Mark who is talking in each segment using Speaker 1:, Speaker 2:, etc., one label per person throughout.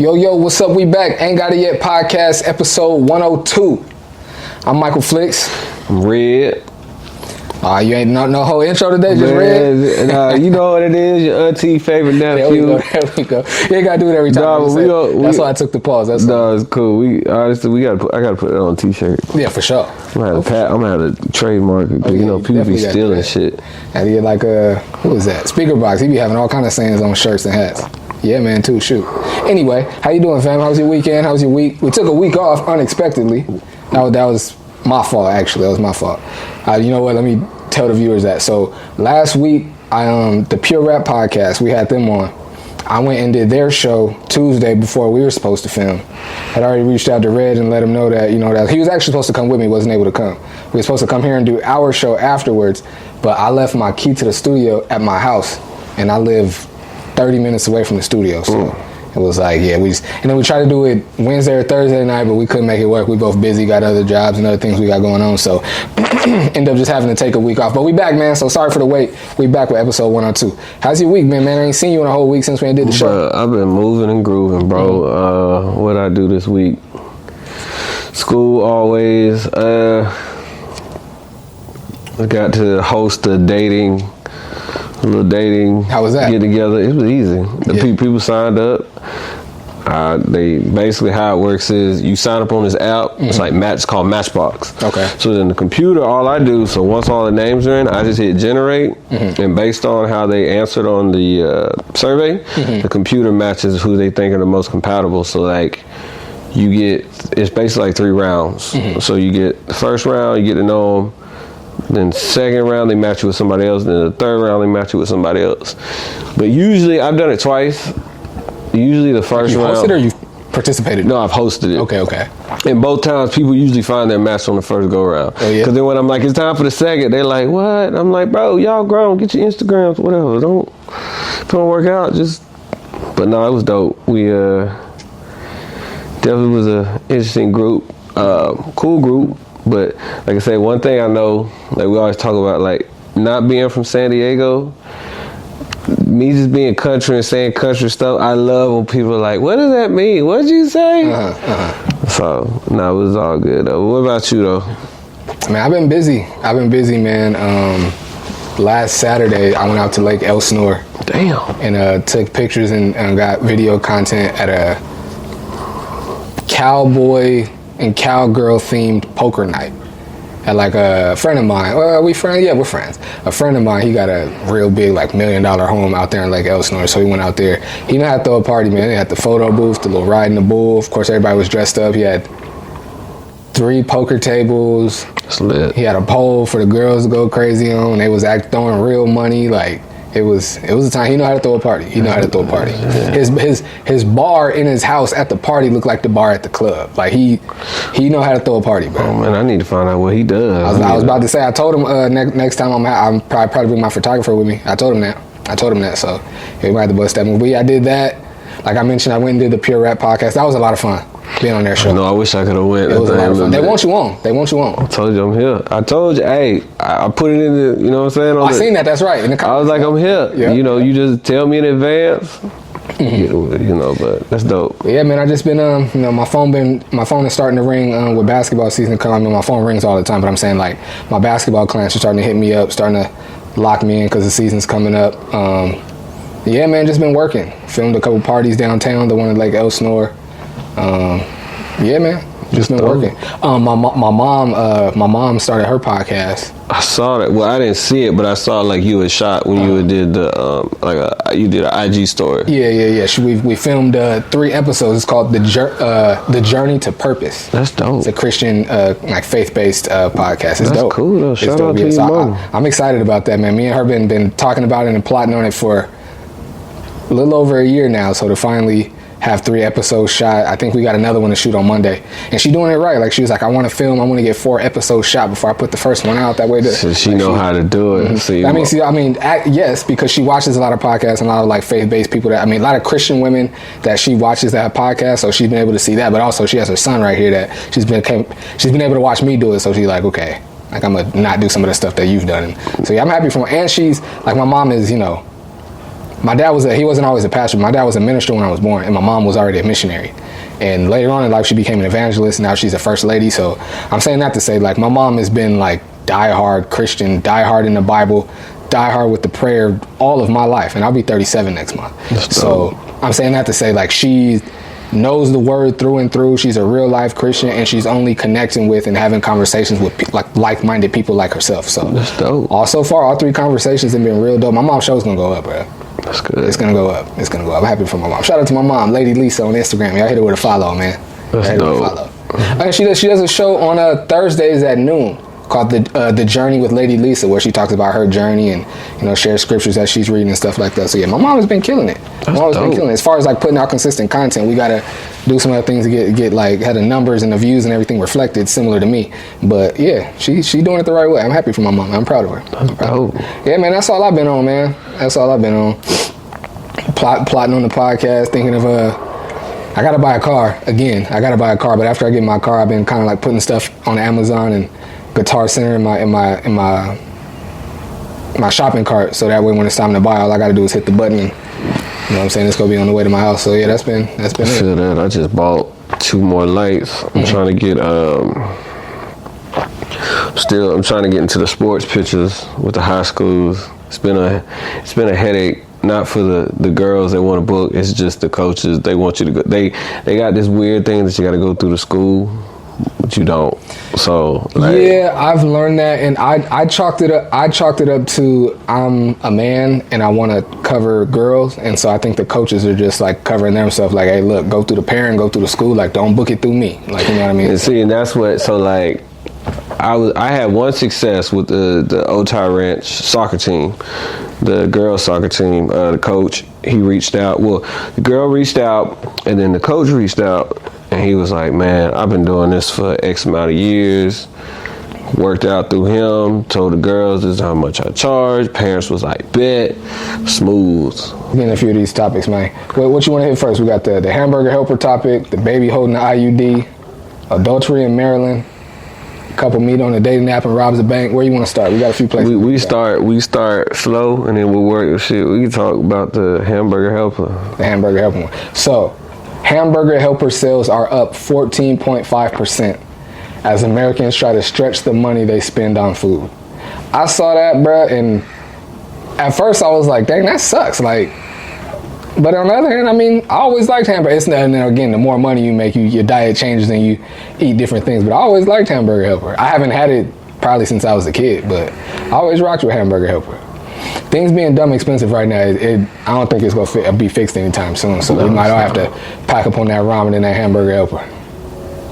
Speaker 1: Yo, what's up? We back. Ain't Got It Yet podcast, episode 102. I'm Michael Flicks.
Speaker 2: I'm Red.
Speaker 1: You ain't no whole intro today, just Red?
Speaker 2: You know what it is, your auntie favorite nephew.
Speaker 1: There we go. You ain't got to do it every time. That's why I took the pause. It's
Speaker 2: cool. I gotta put it on a t-shirt.
Speaker 1: Yeah, for sure.
Speaker 2: I'm gonna have to trademark it, because people be stealing shit.
Speaker 1: And he like who is that? Speaker Box. He be having all kind of sayings on shirts and hats. Yeah, man, too. Shoot. Anyway, how you doing, fam? How was your weekend? How was your week? We took a week off unexpectedly. That was my fault, actually. That was my fault. You know what? Let me tell the viewers that. So last week, the Pure Rap podcast, we had them on. I went and did their show Tuesday before we were supposed to film. Had already reached out to Red and let him know that, that he was actually supposed to come with me, wasn't able to come. We were supposed to come here and do our show afterwards, but I left my key to the studio at my house, and I live 30 minutes away from the studio, so it was like, and then we tried to do it Wednesday or Thursday night, but we couldn't make it work. We both busy, got other jobs and other things we got going on, so end up just having to take a week off. But we back, man, so sorry for the wait. We back with episode 102. How's your week, man? I ain't seen you in a whole week since we did the show.
Speaker 2: I've been moving and grooving, bro. What I do this week? School always. I got to host a little dating.
Speaker 1: How was that?
Speaker 2: Get together. It was easy. People signed up. They basically, how it works is you sign up on this app. It's like it's called Matchbox.
Speaker 1: Okay.
Speaker 2: So then the computer, all I do, so once all the names are in, I just hit generate, and based on how they answered on the survey, the computer matches who they think are the most compatible. So like, it's basically like 3 rounds. So you get the first round, you get to know them. Then second round they match you with somebody else. Then the third round they match you with somebody else. But usually, I've done it twice. Usually the first round.
Speaker 1: You hosted or you participated?
Speaker 2: No, I've hosted it.
Speaker 1: Okay.
Speaker 2: And both times people usually find their match on the first go round.
Speaker 1: Oh, yeah.
Speaker 2: Because then when I'm like, it's time for the second, they're like, what? I'm like, bro, y'all grown. Get your Instagrams, whatever. If it don't work out, just. But no, it was dope. We definitely was an interesting group. Cool group. But like I say, one thing I know, like we always talk about, like not being from San Diego, me just being country and saying country stuff, I love when people are like, what does that mean? What'd you say? So, no, it was all good though. What about you though?
Speaker 1: Man, I've been busy, man. Last Saturday, I went out to Lake Elsinore.
Speaker 2: Damn. And
Speaker 1: took pictures and got video content at a cowboy and cowgirl themed poker night at like a friend of mine. Are we friends? Yeah, we're friends. A friend of mine, he got a real big like $1 million home out there in Lake Elsinore, so he went out there. He knew how to throw a party, man. They had the photo booth, the little riding the bull. Of course, everybody was dressed up. He had 3 poker tables.
Speaker 2: That's lit.
Speaker 1: He had a pole for the girls to go crazy on. They was throwing real money. Like it was a time. He knew how to throw a party. His bar in his house at the party looked like the bar at the club. Like he know how to throw a party, bro.
Speaker 2: Oh man, I need to find out what he does.
Speaker 1: I was about to say. I told him next time I'm probably bring my photographer with me. I told him that. So he might have to bust that move. But yeah, I did that. Like I mentioned, I went and did the Pure Rap podcast. That was a lot of fun. Being on their show.
Speaker 2: No, I wish I could have went.
Speaker 1: It was a lot of fun. They want you on.
Speaker 2: I told you I'm here. I told you, hey, I put it in the, you know what I'm saying?
Speaker 1: I seen that, that's right.
Speaker 2: I was like, I'm here.
Speaker 1: Yeah.
Speaker 2: You just tell me in advance. But that's dope.
Speaker 1: Yeah, man, I just been, my phone is starting to ring with basketball season coming. I mean, my phone rings all the time, but I'm saying like my basketball clients are starting to hit me up, starting to lock me in because the season's coming up. Yeah, man, just been working. Filmed a couple parties downtown, the one in Lake Elsinore. Yeah, man, just been working. My mom started her podcast.
Speaker 2: I saw that. Well, I didn't see it, but I saw like you had shot when you did the you did an IG story.
Speaker 1: Yeah. We filmed 3 episodes. It's called the Journey to Purpose.
Speaker 2: That's dope.
Speaker 1: It's a Christian like faith-based podcast. It's
Speaker 2: That's
Speaker 1: dope.
Speaker 2: Cool though. Shout out to your mom.
Speaker 1: I'm excited about that, man. Me and her been talking about it and plotting on it for a little over a year now. So to finally have 3 episodes shot. I think we got another one to shoot on Monday. And she doing it right. Like, she was like, I want to get 4 episodes shot before I put the first one out. That way.
Speaker 2: So she know how to do it.
Speaker 1: Yes, because she watches a lot of podcasts and a lot of like faith-based people a lot of Christian women that she watches that have podcasts. So she's been able to see that. But also she has her son right here that she's been able to watch me do it. So she's like, okay, like I'm gonna not do some of the stuff that you've done. So yeah, I'm happy for her. And she's like, my mom is, My dad he wasn't always a pastor. My dad was a minister when I was born, and my mom was already a missionary. And later on in life, she became an evangelist. Now she's a first lady. So I'm saying that to say, like, my mom has been like diehard Christian, diehard in the Bible, diehard with the prayer all of my life. And I'll be 37 next month. So I'm saying that to say, like, she knows the word through and through. She's a real life Christian, and she's only connecting with and having conversations with like-minded people like herself. So
Speaker 2: that's dope.
Speaker 1: So far, all 3 conversations have been real dope. My mom's show's gonna go up, bro.
Speaker 2: That's good.
Speaker 1: It's gonna go up. I'm happy for my mom. Shout out to my mom, Lady Lisa, on Instagram. Y'all hit her with a follow, man.
Speaker 2: That's dope.
Speaker 1: She does a show on Thursdays at noon called the Journey with Lady Lisa, where she talks about her journey and, you know, shares scriptures that she's reading and stuff like that. So yeah, my mom has been killing it. As far as like putting out consistent content, we gotta do some other things to get like had the numbers and the views and everything reflected similar to me. But yeah, she doing it the right way. I'm happy for my mom. I'm proud of her. Yeah, man, that's all I've been on, man. That's all I've been on. Plotting on the podcast, thinking of I gotta buy a car again. But after I get my car, I've been kind of like putting stuff on Amazon and Guitar Center in my shopping cart, so that way when it's time to buy, all I gotta do is hit the button and, you know what I'm saying, it's gonna be on the way to my house. So yeah, that's been
Speaker 2: I feel that. I just bought 2 more lights. I'm trying to get I'm trying to get into the sports pictures with the high schools. It's been a headache. Not for the girls that want to book. It's just the coaches. They want you to go. They got this weird thing that you got to go through the school, but you don't. So like, yeah,
Speaker 1: I've learned that, and I chalked it up to I'm a man and I want to cover girls, and so I think the coaches are just like covering themselves. Like, hey, look, go through the parent, go through the school. Like, don't book it through me. Like, you know what I mean?
Speaker 2: And see, and that's what. So like, I had one success with the Otay Ranch soccer team, the girls soccer team. The coach, he reached out. Well, the girl reached out, and then the coach reached out, and he was like, man, I've been doing this for X amount of years. Worked out through him, told the girls this is how much I charge. Parents was like, bet. Smooth.
Speaker 1: Getting a few of these topics, man. What you want to hit first? We got the Hamburger Helper topic, the baby holding the IUD, adultery in Maryland, couple meet on a dating app and robs a bank. Where you want to start? We got a few places.
Speaker 2: We start slow, and then we'll work. Shit, we can talk about the Hamburger Helper.
Speaker 1: The Hamburger Helper one. So, Hamburger Helper sales are up 14.5% as Americans try to stretch the money they spend on food. I saw that, bruh, and at first I was like, dang, that sucks. Like, but on the other hand, I mean, I always liked hamburger. And then again, the more money you make, your diet changes and you eat different things. But I always liked Hamburger Helper. I haven't had it probably since I was a kid, but I always rocked with Hamburger Helper. Things being dumb expensive right now, I don't think it's gonna be fixed anytime soon. So we might all have to pack up on that ramen and that Hamburger Helper.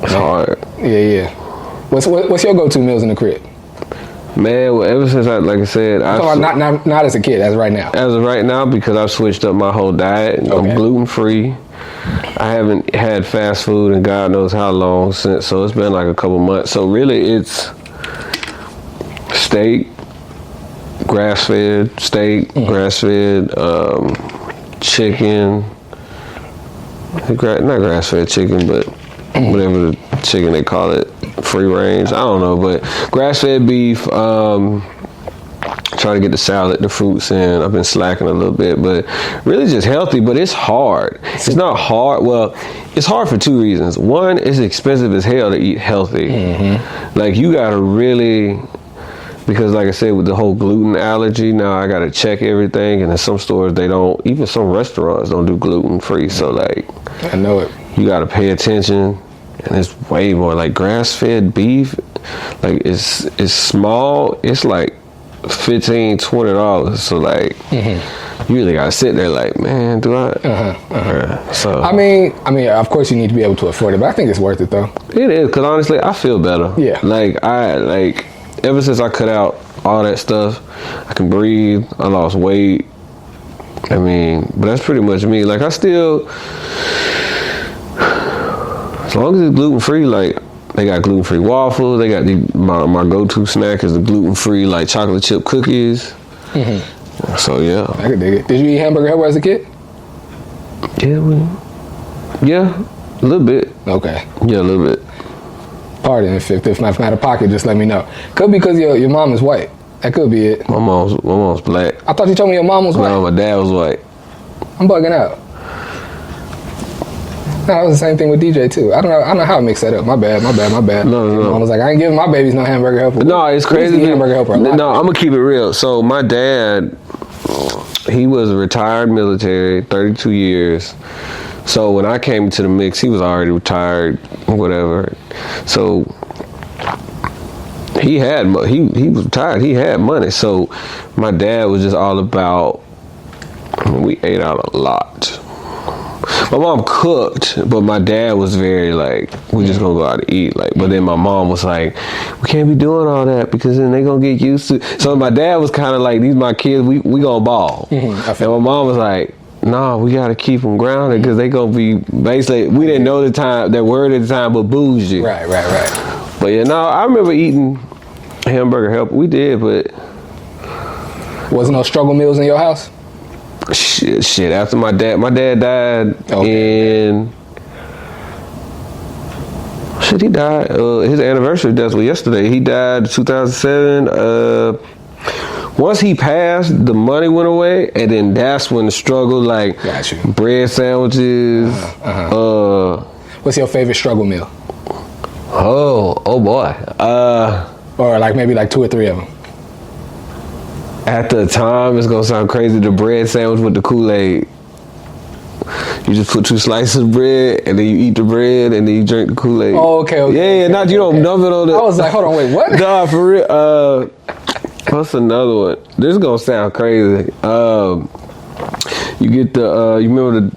Speaker 2: It's hard.
Speaker 1: Yeah. What's your go-to meals in the crib?
Speaker 2: Man, well, ever since like I said,
Speaker 1: not as a kid, as right now.
Speaker 2: As of right now, because I've switched up my whole diet. Okay. I'm gluten free. I haven't had fast food in God knows how long since, so it's been like a couple months. So really, it's steak, grass-fed steak, grass-fed chicken. Not grass-fed chicken, but whatever the chicken they call it. Free range, I don't know, but grass-fed beef. Trying to get the salad, the fruits in. I've been slacking a little bit, but really just healthy. But it's hard. It's not hard. Well, it's hard for 2 reasons. One, it's expensive as hell to eat healthy. Like, you gotta really, because like I said, with the whole gluten allergy, now I gotta check everything. And in some stores they don't. Even some restaurants don't do gluten free. So like,
Speaker 1: I know it.
Speaker 2: You gotta pay attention. And it's way more like grass-fed beef. Like it's small. It's like $15-$20. So like, you really gotta sit there like, man, do I? So
Speaker 1: I mean, of course you need to be able to afford it, but I think it's worth it though.
Speaker 2: It is, because honestly, I feel better.
Speaker 1: Yeah.
Speaker 2: Like ever since I cut out all that stuff, I can breathe. I lost weight. I mean, but that's pretty much me. Like I still. As long as it's gluten-free, like, they got gluten-free waffles. They got my go-to snack is the gluten-free, like, chocolate chip cookies. So, yeah.
Speaker 1: I could dig it. Did you eat Hamburger Helper as a kid?
Speaker 2: Yeah, a little bit.
Speaker 1: Okay.
Speaker 2: Yeah, a little bit.
Speaker 1: Pardon if I'm out of pocket, just let me know. Could be because your mom is white. That could be it.
Speaker 2: My mom's black.
Speaker 1: I thought you told me your mom was white.
Speaker 2: No, my dad was white.
Speaker 1: I'm bugging out. No, it was the same thing with DJ too. I don't know how I mixed that up. My bad.
Speaker 2: No.
Speaker 1: I was like, I ain't giving my babies no Hamburger Helper.
Speaker 2: No, it's crazy.
Speaker 1: Hamburger Helper a lot.
Speaker 2: No, I'm gonna keep it real. So my dad, he was a retired military, 32 years. So when I came into the mix, he was already retired, whatever. So he was retired. He had money. So my dad was just all about. We ate out a lot. My mom cooked, but my dad was very like, we just gonna go out to eat. Like, but then my mom was like, we can't be doing all that because then they gonna get used to. So my dad was kind of like, these my kids, we gonna ball. And my mom was like, nah, we gotta keep them grounded because they gonna be basically. We didn't know the time, that word at the time, but bougie.
Speaker 1: Right.
Speaker 2: But yeah, no, I remember eating Hamburger Helper. We did, but
Speaker 1: wasn't no struggle meals in your house?
Speaker 2: Shit. After my dad died in. Shit, he died. His anniversary death was yesterday. He died in 2007. Once he passed, the money went away, and then that's when the struggle, like bread sandwiches.
Speaker 1: What's your favorite struggle meal?
Speaker 2: Oh boy.
Speaker 1: Or like maybe like 2 or 3 of them.
Speaker 2: At the time, it's gonna sound crazy. The bread sandwich with the Kool-Aid. You just put 2 slices of bread, and then you eat the bread, and then you drink the Kool-Aid.
Speaker 1: Oh, okay.
Speaker 2: Yeah, not you don't dump it on the.
Speaker 1: I was like, hold on, wait, what?
Speaker 2: Nah, for real. What's another one? This is gonna sound crazy. You get the. You remember the?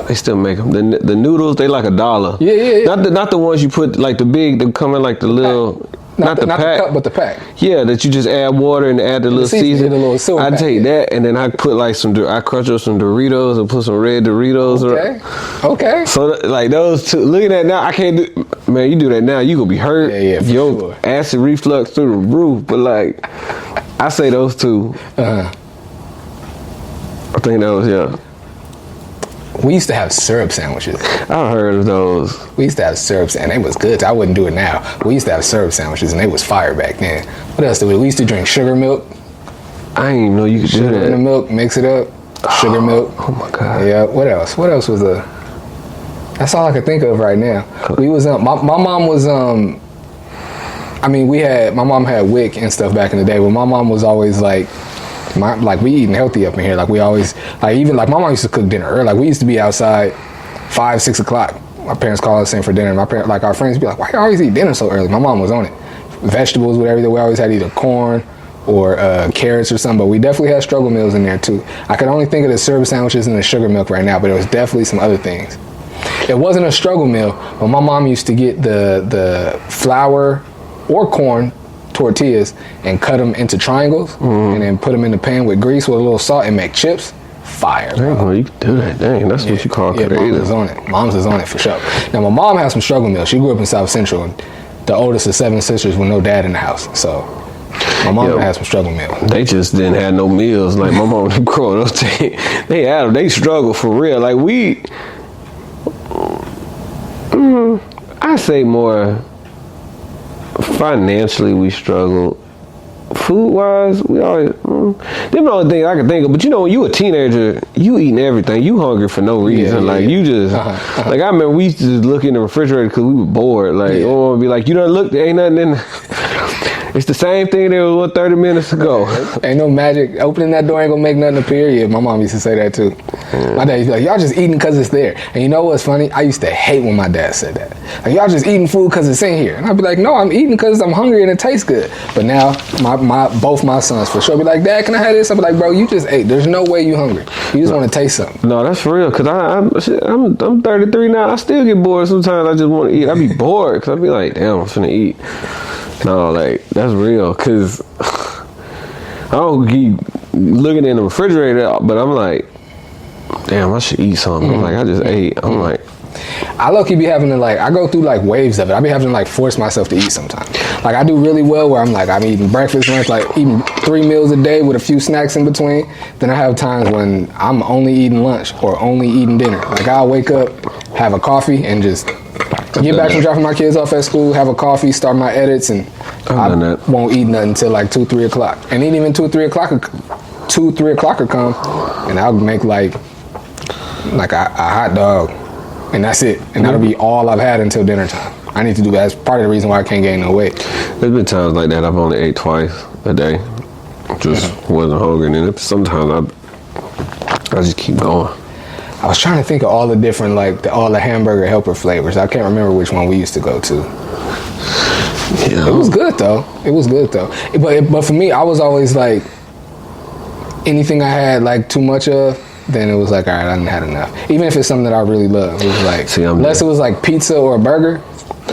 Speaker 2: They still make them. The noodles. They like $1.
Speaker 1: Yeah.
Speaker 2: Not the ones you put like the big. They come in like the little. Not the pack,
Speaker 1: the cup, but the pack.
Speaker 2: Yeah, that you just add water and add the little seasoning. I take that and then I put like I crunch up some Doritos and put some red Doritos.
Speaker 1: Okay.
Speaker 2: So like those two. Looking at now, I can't do. Man, you do that now, you gonna be hurt.
Speaker 1: Yeah, for
Speaker 2: Your
Speaker 1: sure.
Speaker 2: acid reflux through the roof. But like, I say those two. I think those.
Speaker 1: We used to have syrup sandwiches.
Speaker 2: I heard of those.
Speaker 1: We used to have syrup and they was good. I wouldn't do it now. We used to have syrup sandwiches and they was fire back then. What else did we? We used to drink sugar milk.
Speaker 2: I didn't even know you could do that.
Speaker 1: Sugar in the milk, mix it up. Sugar milk.
Speaker 2: Oh my God.
Speaker 1: Yeah. What else? What else was that's all I could think of right now. We was my mom was I mean my mom had WIC and stuff back in the day, but my mom was always like we eating healthy up in here. Like we always, like even like my mom used to cook dinner early. Like we used to be outside 5, 6 o'clock. My parents call us in for dinner. My parents, like our friends, be like, "Why you always eat dinner so early?" My mom was on it. Vegetables, whatever. We always had either corn or carrots or something. But we definitely had struggle meals in there too. I could only think of the syrup sandwiches and the sugar milk right now, but there was definitely some other things. It wasn't a struggle meal, but my mom used to get the flour or corn tortillas and cut them into triangles and then put them in the pan with grease with a little salt and make chips. Fire, bro.
Speaker 2: Dang, you can do that. Dang, that's what you call creative.
Speaker 1: Mom's is on it. Mom's is on it for sure. Now, my mom has some struggle meals. She grew up in South Central, and the oldest of 7 sisters with no dad in the house. So, my mom has some struggle meals.
Speaker 2: They just didn't have no meals. Like, my mom growing up, they had them. They struggle for real. Like, I say more financially we struggle. Food-wise, we always, them the only thing I can think of. But you know, when you a teenager, you eating everything. You hungry for no reason. You just, like I remember we used to just look in the refrigerator because we were bored. Like, or be like, you done look, there ain't nothing in It's the same thing that was 30 minutes ago.
Speaker 1: Ain't no magic. Opening that door ain't gonna make nothing appear. Yeah, my mom used to say that too. My dad used to be like, y'all just eating because it's there. And you know what's funny? I used to hate when my dad said that. Like, y'all just eating food because it's in here. And I'd be like, no, I'm eating because I'm hungry and it tastes good. But now, both my sons for sure be like, Dad, can I have this? I'd be like, bro, you just ate. There's no way you hungry. You just want to taste something.
Speaker 2: No, that's for real. Because I'm 33 now. I still get bored sometimes. I just want to eat. I be bored because I be like, damn, I'm finna eat. No, like, that's real, because I don't keep looking in the refrigerator, but I'm like, damn, I should eat something. I'm like, I just ate. I'm like,
Speaker 1: I low-key be having to, like, I go through, like, waves of it. I be having to, like, force myself to eat sometimes. Like, I do really well where I'm, like, I'm eating breakfast, lunch, like, eating 3 meals a day with a few snacks in between. Then I have times when I'm only eating lunch or only eating dinner. Like, I'll wake up, have a coffee, and just get back from dropping my kids off at school, have a coffee, start my edits, and I won't eat nothing until, like, 2, 3 o'clock. And even 2, 3 o'clock, 2-3 o'clock will come, and I'll make like a hot dog, and that's it. And that'll be all I've had until dinner time. I need to do that. That's part of the reason why I can't gain no weight.
Speaker 2: There's been times like that I've only ate twice a day. Just wasn't hungry, and then sometimes I just keep going.
Speaker 1: I was trying to think of all the different, all the Hamburger Helper flavors. I can't remember which one we used to go to.
Speaker 2: Yeah.
Speaker 1: It was good though. But for me, I was always like, anything I had like too much of, then it was like, all right, I done had enough. Even if it's something that I really love, it was like, unless it was like pizza or a burger,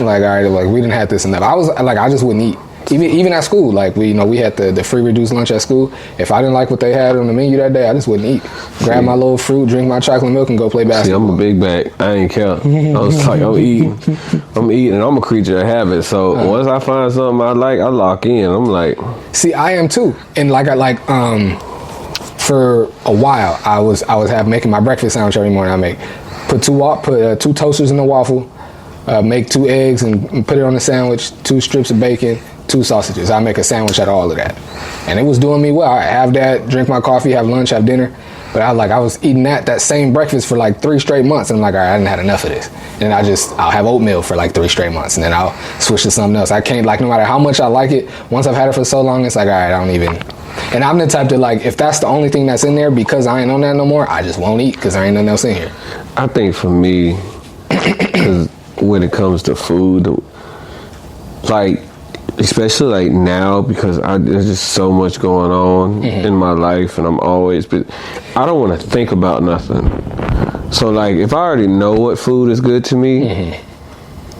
Speaker 1: like, all right, like we didn't have this enough. I was like, I just wouldn't eat. Even at school, like we had the free reduced lunch at school. If I didn't like what they had on the menu that day, I just wouldn't eat. Grab my little fruit, drink my chocolate milk, and go play basketball.
Speaker 2: See, I'm a big bag. I ain't care. I was like, I'm eating, and I'm a creature of habit. So once I find something I like, I lock in. I'm like,
Speaker 1: see, I am too. And for a while, I was making my breakfast sandwich every morning. I make put two toasters in the waffle, make 2 eggs and put it on the sandwich, 2 strips of bacon, 2 sausages. I make a sandwich out of all of that, and it was doing me well. I have that, drink my coffee, have lunch, have dinner. But I was eating that same breakfast for like 3 straight months, and I'm like, all right, I didn't had enough of this. And I'll have oatmeal for like 3 straight months, and then I'll switch to something else. I can't, like, no matter how much I like it, once I've had it for so long, it's like, all right, I don't even. And I'm the type that, like, if that's the only thing that's in there, because I ain't on that no more, I just won't eat because there ain't nothing else in here.
Speaker 2: I think for me, because when it comes to food, like, especially like now, because there's just so much going on in my life, and I don't want to think about nothing. So like, if I already know what food is good to me,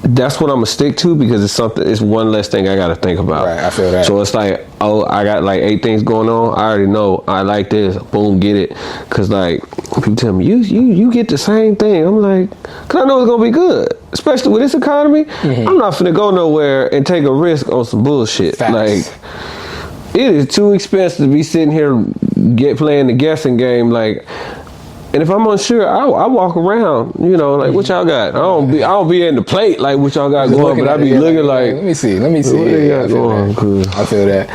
Speaker 2: that's what I'm gonna stick to, because it's one less thing I gotta think about.
Speaker 1: Right, I feel that.
Speaker 2: So it's like, oh, I got like 8 things going on. I already know I like this. Boom, get it. Cause like, people tell me, you get the same thing. I'm like, cause I know it's gonna be good. Especially with this economy, I'm not finna go nowhere and take a risk on some bullshit.
Speaker 1: Facts.
Speaker 2: Like, it is too expensive to be sitting here playing the guessing game. Like, and if I'm unsure, I walk around, like, what y'all got? I don't be in the plate like what y'all got going, but I be looking like,
Speaker 1: let me see.
Speaker 2: What they got going?
Speaker 1: I feel that.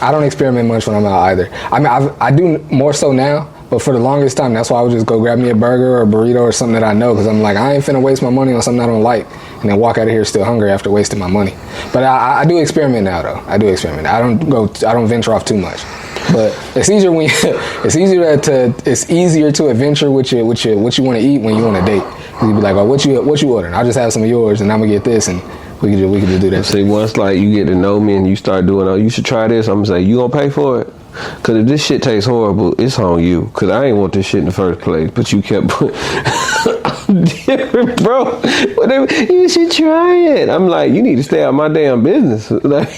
Speaker 1: I don't experiment much when I'm out either. I mean, I do more so now, but for the longest time, that's why I would just go grab me a burger or a burrito or something that I know, because I'm like, I ain't finna waste my money on something I don't like, and then walk out of here still hungry after wasting my money. But I do experiment now, though. I do experiment. I don't venture off too much. But it's easier it's easier to adventure what you want to eat when you on a date. You be like, oh, what you ordering? I'll just have some of yours, and I'm gonna get this, and we can just do that.
Speaker 2: See, once like you get to know me and you start doing, oh, you should try this, I'm gonna say, you gonna pay for it? Cause if this shit tastes horrible, it's on you. Cause I ain't want this shit in the first place, but you kept putting different, bro. Whatever, you should try it. I'm like, you need to stay out of my damn business. Like,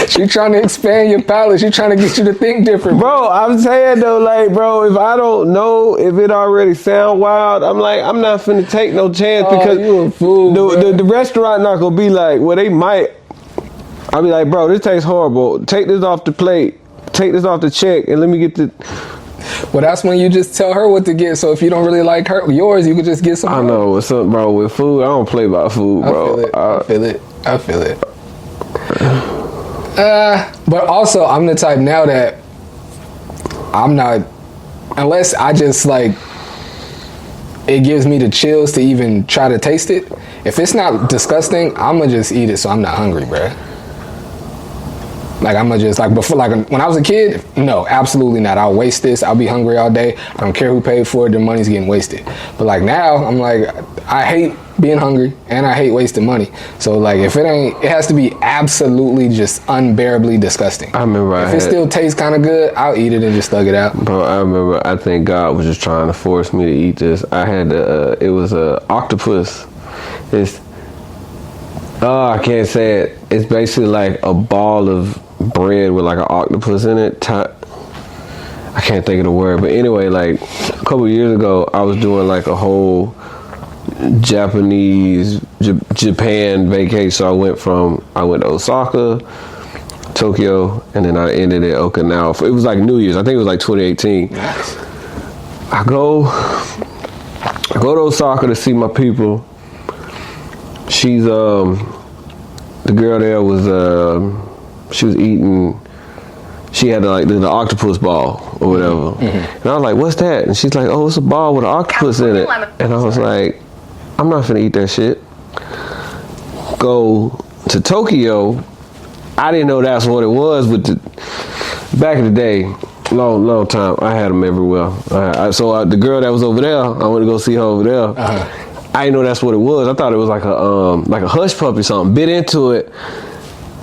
Speaker 1: she trying to expand your palate. She trying to get you to think different,
Speaker 2: bro. I'm saying though, like, bro, if I don't know if it already sound wild, I'm like, I'm not finna take no chance, because
Speaker 1: you a fool,
Speaker 2: the restaurant not gonna be like, well, they might. I'll be like, bro, this tastes horrible. Take this off the plate. Take this off the check, and let me get the.
Speaker 1: Well, that's when you just tell her what to get. So if you don't really like yours, you could just get some.
Speaker 2: I know what's up, bro. With food, I don't play by food, bro.
Speaker 1: I feel it. But also, I'm the type now that I'm not, unless I just like, it gives me the chills to even try to taste it. If it's not disgusting, I'm gonna just eat it so I'm not hungry, bruh. Like, I'm gonna just, like, before, like, when I was a kid, no, absolutely not. I'll waste this. I'll be hungry all day. I don't care who paid for it. Their money's getting wasted. But, like, now, I'm like, I hate being hungry, and I hate wasting money. So, like, if it has to be absolutely just unbearably disgusting.
Speaker 2: I remember
Speaker 1: if it still tastes kind of good, I'll eat it and just thug it out.
Speaker 2: Bro, I remember, I think God was just trying to force me to eat this. I had, it was a octopus. I can't say it. It's basically like a ball of bread with like an octopus in it. I can't think of the word, but anyway, like a couple years ago, I was doing like a whole Japan vacation. So I went to Osaka, Tokyo, and then I ended at Okinawa. It was like New Year's. I think it was like 2018.
Speaker 1: Nice.
Speaker 2: I go to Osaka to see my people. She's the girl there was she was eating she had the octopus ball or whatever. And I was like, what's that? And she's like, oh, it's a ball with an octopus in it. And I was like, I'm not finna eat that shit. Go to Tokyo. I didn't know that's what it was, but back in the day, long time, I had them everywhere. So the girl that was over there, I went to go see her over there. I didn't know that's what it was. I thought it was like a hush puppy or something. Bit into it.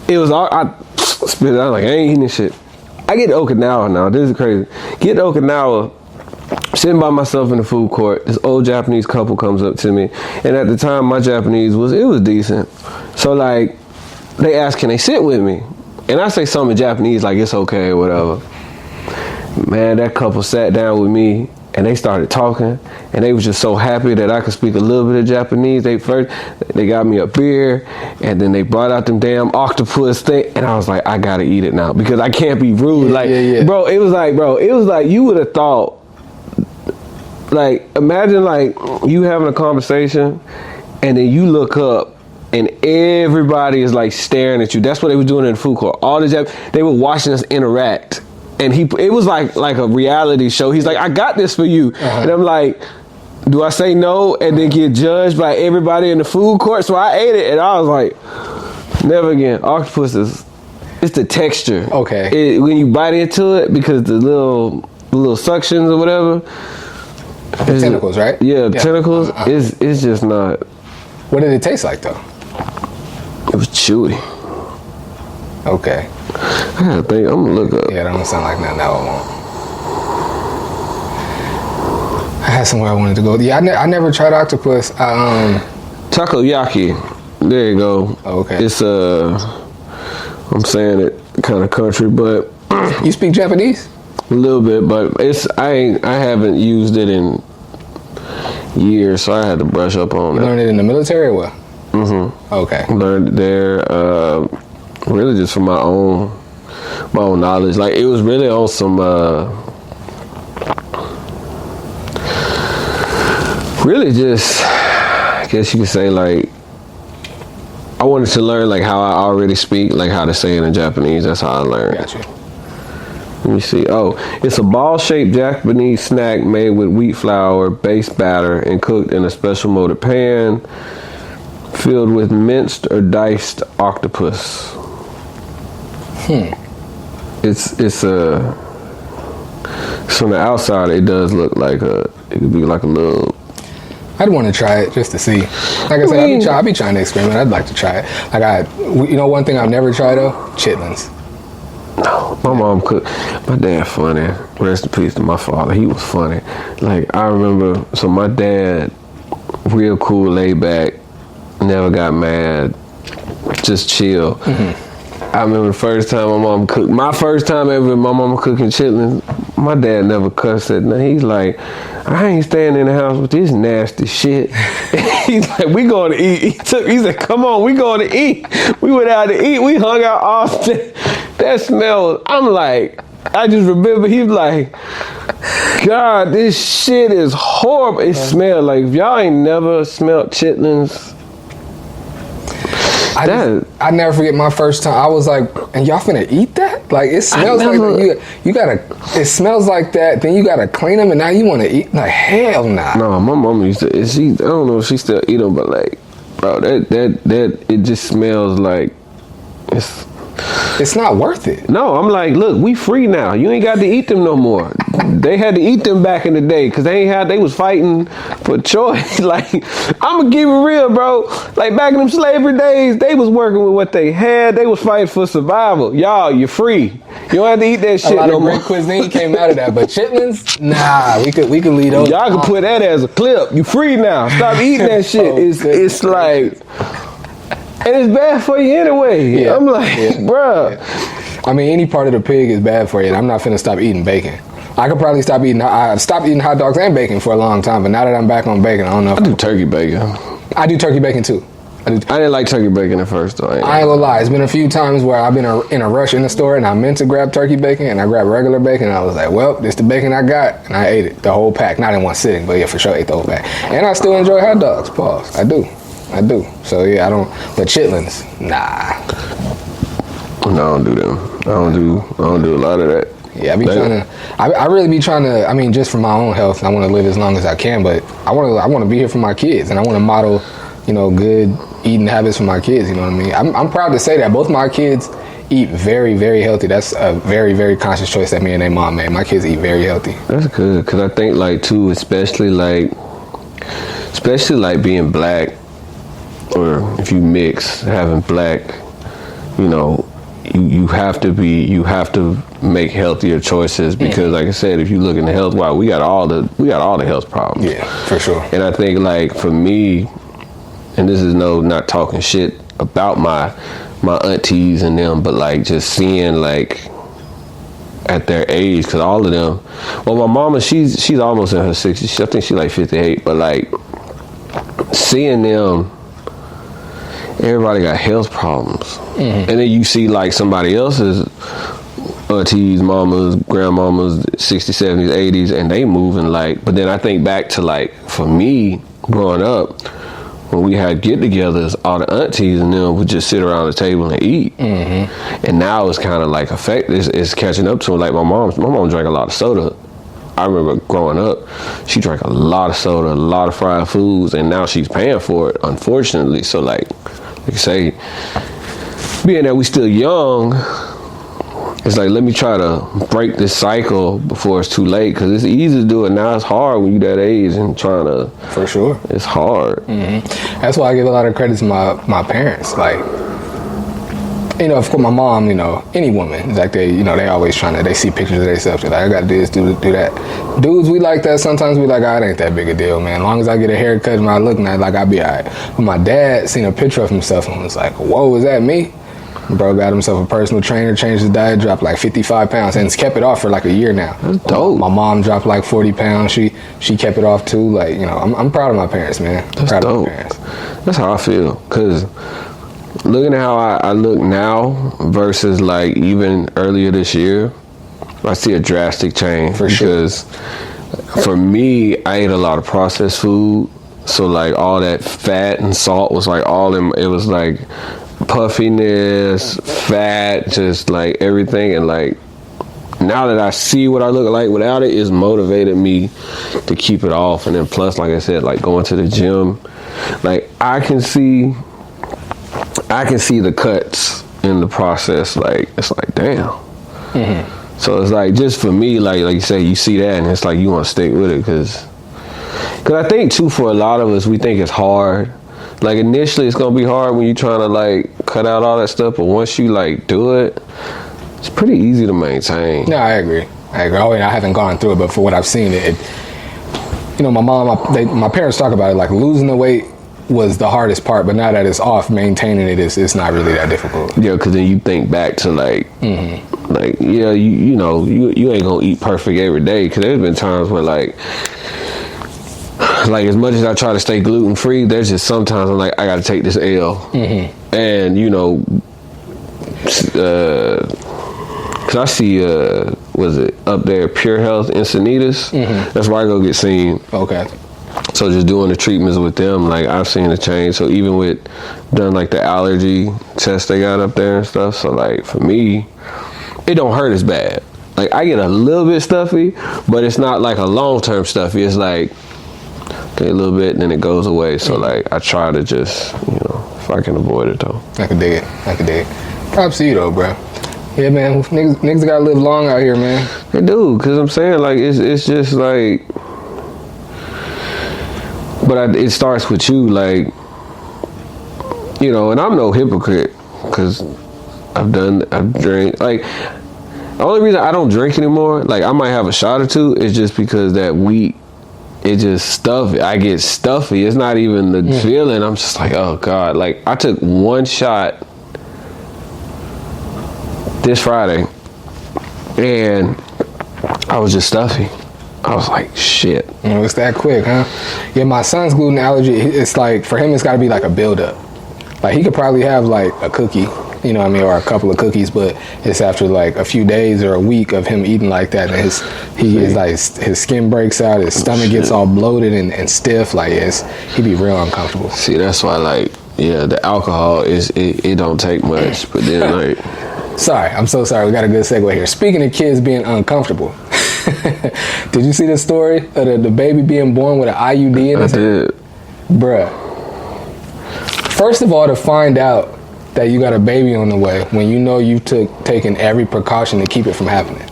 Speaker 2: It was I spit it out like I ain't eating this shit. I get to Okinawa now. This is crazy. Get to Okinawa, sitting by myself in the food court. This old Japanese couple comes up to me, and at the time my Japanese was decent. So like they ask, can they sit with me? And I say something in Japanese like it's okay or whatever. Man, that couple sat down with me. And they started talking, and they was just so happy that I could speak a little bit of Japanese. They got me a beer, and then they brought out them damn octopus thing, and I was like, I gotta eat it now because I can't be rude. Bro, it was like you would have thought, like, imagine like you having a conversation, and then you look up, and everybody is like staring at you. That's what they were doing in the food court. They were watching us interact. And it was like a reality show. He's like, I got this for you. And I'm like, do I say no and then get judged by everybody in the food court? So I ate it, and I was like, never again. Octopus it's the texture.
Speaker 1: Okay.
Speaker 2: When you bite into it, because the little suctions or whatever.
Speaker 1: The tentacles, right?
Speaker 2: Yeah, tentacles. It's just not.
Speaker 1: What did it taste like, though?
Speaker 2: It was chewy.
Speaker 1: Okay.
Speaker 2: I gotta think. I'm gonna look up.
Speaker 1: Yeah, that don't sound like nothing I would want. I had somewhere I wanted to go. Yeah, I never tried octopus.
Speaker 2: Takoyaki. There you go.
Speaker 1: Okay.
Speaker 2: It's I'm saying it kind of country, but
Speaker 1: you speak Japanese?
Speaker 2: A little bit, but I haven't used it in years, so I had to brush up on it.
Speaker 1: You learned it in the military or what?
Speaker 2: Mm-hmm.
Speaker 1: Okay.
Speaker 2: Learned it there. Really just from my own knowledge. Like it was really on some really just, I guess you could say, like I wanted to learn like how I already speak, like how to say it in Japanese. That's how I learned.
Speaker 1: Gotcha.
Speaker 2: Let me see. Oh, it's a ball-shaped Japanese snack made with wheat flour, based batter, and cooked in a special molded pan filled with minced or diced octopus. It's from the outside. It does look like it could be like a little.
Speaker 1: I'd want to try it just to see. Like I said, I'd be trying to experiment. I'd like to try it. Like one thing I've never tried though, chitlins.
Speaker 2: No, my mom cooked. My dad funny. Rest in peace to my father. He was funny. Like I remember. So my dad, real cool, laid back, never got mad, just chill. Mm-hmm. I remember the first time my mom cooked. My first time ever, my mama cooking chitlins. My dad never cussed at me. He's like, I ain't staying in the house with this nasty shit. He's like, we going to eat. He said, come on, we going to eat. We went out to eat. We hung out all day. That smell. I'm like, I just remember he's like, God, this shit is horrible. It smelled like, if y'all ain't never smelled chitlins.
Speaker 1: I never forget my first time. I was like, and y'all finna eat that? Like, it smells like you gotta, it smells like that, then you gotta clean them, and now you wanna eat? Like, hell nah.
Speaker 2: No, my mom used to, I don't know if she still eat them, but like, bro, that it just smells like,
Speaker 1: it's not worth it.
Speaker 2: No, I'm like, look, we free now. You ain't got to eat them no more. They had to eat them back in the day because they was fighting for choice. Like, I'm going to keep it real, bro. Like, back in them slavery days, they was working with what they had. They was fighting for survival. Y'all, you're free. You don't have to eat that shit no more. A lot of great
Speaker 1: cuisine came out of that, but chitlins, nah, we could leave those.
Speaker 2: Y'all can put that as a clip. You free now. Stop eating that shit. It's like... And it's bad for you anyway. Yeah. I'm like, bruh.
Speaker 1: Yeah. I mean, any part of the pig is bad for you, and I'm not finna stop eating bacon. I could probably stop eating. I stopped eating hot dogs and bacon for a long time, but now that I'm back on bacon, I don't know.
Speaker 2: I do turkey bacon.
Speaker 1: I do turkey bacon too.
Speaker 2: I didn't like turkey bacon at first though.
Speaker 1: I ain't gonna lie. It's been a few times where I've been in a rush in the store and I meant to grab turkey bacon and I grabbed regular bacon and I was like, well, this the bacon I got, and I ate it, the whole pack. Not in one sitting, but yeah, for sure ate the whole pack. And I still enjoy hot dogs. Pause. I do. So yeah, I don't. But chitlins, nah.
Speaker 2: No, I don't do them. I don't do a lot of that.
Speaker 1: Yeah, I really be trying to. I mean, just for my own health, I want to live as long as I can. But I want to be here for my kids, and I want to model, good eating habits for my kids. You know what I mean? I'm proud to say that both my kids eat very, very healthy. That's a very, very conscious choice that me and their mom made. My kids eat very healthy.
Speaker 2: That's good, because I think like too, especially like being black, or if you mix having black, you have to make healthier choices, because like I said, if you look in the health, we got all the health problems.
Speaker 1: Yeah, for sure.
Speaker 2: And I think like for me, and this is not talking shit about my aunties and them, but like just seeing like at their age, because all of them, well, my mama, she's almost in her 60s. I think she's like 58, but like seeing them, everybody got health problems. And then you see like somebody else's aunties, mamas, grandmamas, 60s, 70s, 80s, and they moving like, but then I think back to like, for me, growing up, when we had get-togethers, all the aunties and them would just sit around the table and eat. And now it's kind of like it's catching up to them. Like my mom drank a lot of soda. I remember growing up, she drank a lot of soda, a lot of fried foods, and now she's paying for it, unfortunately. So like you say, being that we still young, it's like, let me try to break this cycle before it's too late, because it's easy to do it now. It's hard when you that age and trying to. For sure. It's hard.
Speaker 1: That's why I give a lot of credit to my parents. Like, of course, my mom, any woman, like they always they see pictures of themselves. They're like, I got to do this, do that. Dudes, we like that. Sometimes we like, it ain't that big a deal, man. As long as I get a haircut and I look nice, like, I'll be all right. But my dad seen a picture of himself and was like, whoa, is that me? Bro got himself a personal trainer, changed his diet, dropped like 55 pounds, and it's kept it off for like a year now.
Speaker 2: That's dope.
Speaker 1: My mom dropped like 40 pounds. She kept it off too. Like, I'm proud of my parents, man.
Speaker 2: That's
Speaker 1: proud
Speaker 2: dope.
Speaker 1: Of my parents.
Speaker 2: That's how I feel. Because looking at how I look now versus like even earlier this year, I see a drastic change.
Speaker 1: For sure.
Speaker 2: Because for me, I ate a lot of processed food. So like all that fat and salt was like it was like puffiness, fat, just like everything. And like now that I see what I look like without it, it's motivated me to keep it off. And then plus, like I said, like going to the gym, like I can see the cuts in the process. Like it's like, damn. So it's like, just for me, like you say, you see that and it's like you want to stick with it, because I think too, for a lot of us, we think it's hard. Like initially it's gonna be hard when you're trying to like cut out all that stuff, but once you like do it, it's pretty easy to maintain.
Speaker 1: No, I agree. Oh, and I haven't gone through it, but for what I've seen, my mom, my parents talk about it, like losing the weight was the hardest part, but now that it's off, maintaining it it's not really that difficult. Yeah,
Speaker 2: because then you think back to like, like yeah, you ain't gonna eat perfect every day, because there's been times where like as much as I try to stay gluten free, there's just sometimes I'm like, I gotta take this L. And cause I see was it up there, Pure Health in Sanitas? That's where I go get seen.
Speaker 1: Okay.
Speaker 2: So just doing the treatments with them, like I've seen a change. So even with done like the allergy test they got up there and stuff, so like for me, it don't hurt as bad. Like I get a little bit stuffy, but it's not like a long-term stuffy. It's like a little bit and then it goes away. So like I try to just, if I can avoid it though.
Speaker 1: I can dig it. Props to you though, bro. Yeah, man, niggas gotta live long out here, man.
Speaker 2: They do, because I'm saying like it's just like, but it starts with you, like, and I'm no hypocrite, because I've drank, like, the only reason I don't drink anymore, like I might have a shot or two, is just because that week, it just stuffy. I get stuffy. It's not even the feeling. I'm just like, oh God. Like I took one shot this Friday and I was just stuffy. I was like, shit.
Speaker 1: It's that quick, huh? Yeah, my son's gluten allergy, it's like, for him, it's got to be like a buildup. Like he could probably have like a cookie, or a couple of cookies, but it's after like a few days or a week of him eating like that, and his skin breaks out, his stomach gets all bloated and stiff. Like he'd be real uncomfortable.
Speaker 2: See, that's why like, yeah, the alcohol it don't take much, but then like
Speaker 1: Sorry, I'm so sorry. We got a good segue here. Speaking of kids being uncomfortable, did you see the story of the baby being born with an IUD in his head? Bruh. First of all, to find out that you got a baby on the way when you know you've taken every precaution to keep it from happening.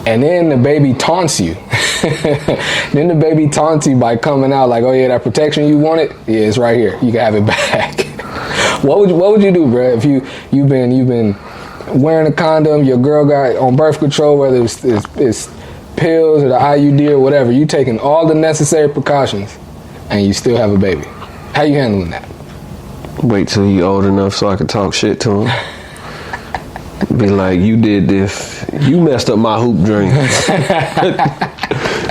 Speaker 1: And then the baby taunts you. Then the baby taunts you by coming out like, oh yeah, that protection you wanted? Yeah, it's right here. You can have it back. What would you do, bruh, if you've been wearing a condom, your girl got on birth control, whether it's pills or the IUD or whatever, you taking all the necessary precautions and you still have a baby. How you handling that?
Speaker 2: Wait till he old enough so I can talk shit to him. Be like, you did this. You messed up my hoop dream.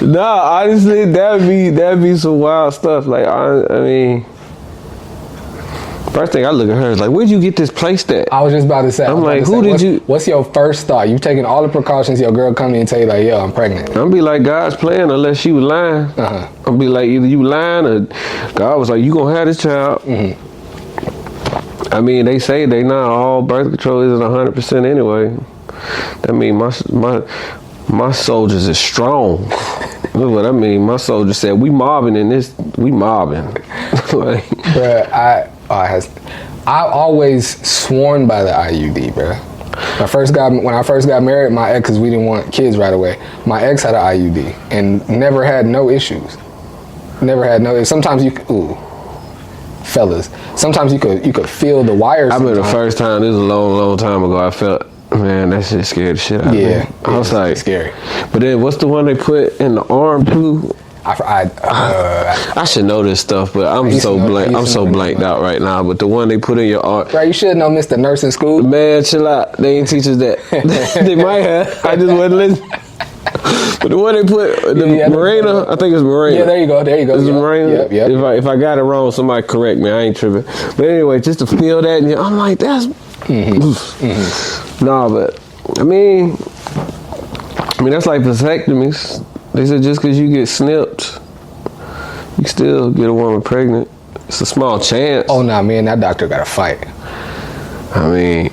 Speaker 2: Nah, honestly, that'd be some wild stuff. Like, I mean, first thing I look at her is like, where'd you get this placed at?
Speaker 1: I was just about to say.
Speaker 2: I'm like,
Speaker 1: what's your first thought? You taking all the precautions, your girl come to you and tell you like, yo, I'm pregnant.
Speaker 2: I'll be like, God's playing unless she was lying. I'll be like, either you lying or God was like, you gonna have this child. Mm-hmm. I mean, they say they not all birth control isn't 100% anyway. That mean my soldiers is strong. That's what I mean. My soldiers said we mobbing in this. We mobbing. Like,
Speaker 1: bruh, I always sworn by the IUD, bruh. When I first got married, my ex, because we didn't want kids right away, my ex had an IUD and never had no issues. Sometimes fellas, sometimes you could feel the wires. I remember
Speaker 2: the first time, this was a long time ago, I felt, man, that shit scared the shit out of me. I was like, scary. But then what's the one they put in the arm too? I should know this stuff, but I'm so blanked out right now. But the one they put in your arm,
Speaker 1: right? You should know, Mr. Nurse in school.
Speaker 2: Man, chill out. They ain't teach us that. They might have. I just wasn't listening. But the one they put, Marina, I think it's Marina.
Speaker 1: Yeah, there you go.
Speaker 2: Is it Marina?
Speaker 1: Yep.
Speaker 2: If I got it wrong, somebody correct me. I ain't tripping. But anyway, just to feel that, and I'm like, that's... Nah, but, I mean, that's like vasectomies. They said just because you get snipped, you still get a woman pregnant. It's a small chance.
Speaker 1: Oh, nah, me and that doctor got to fight.
Speaker 2: I mean,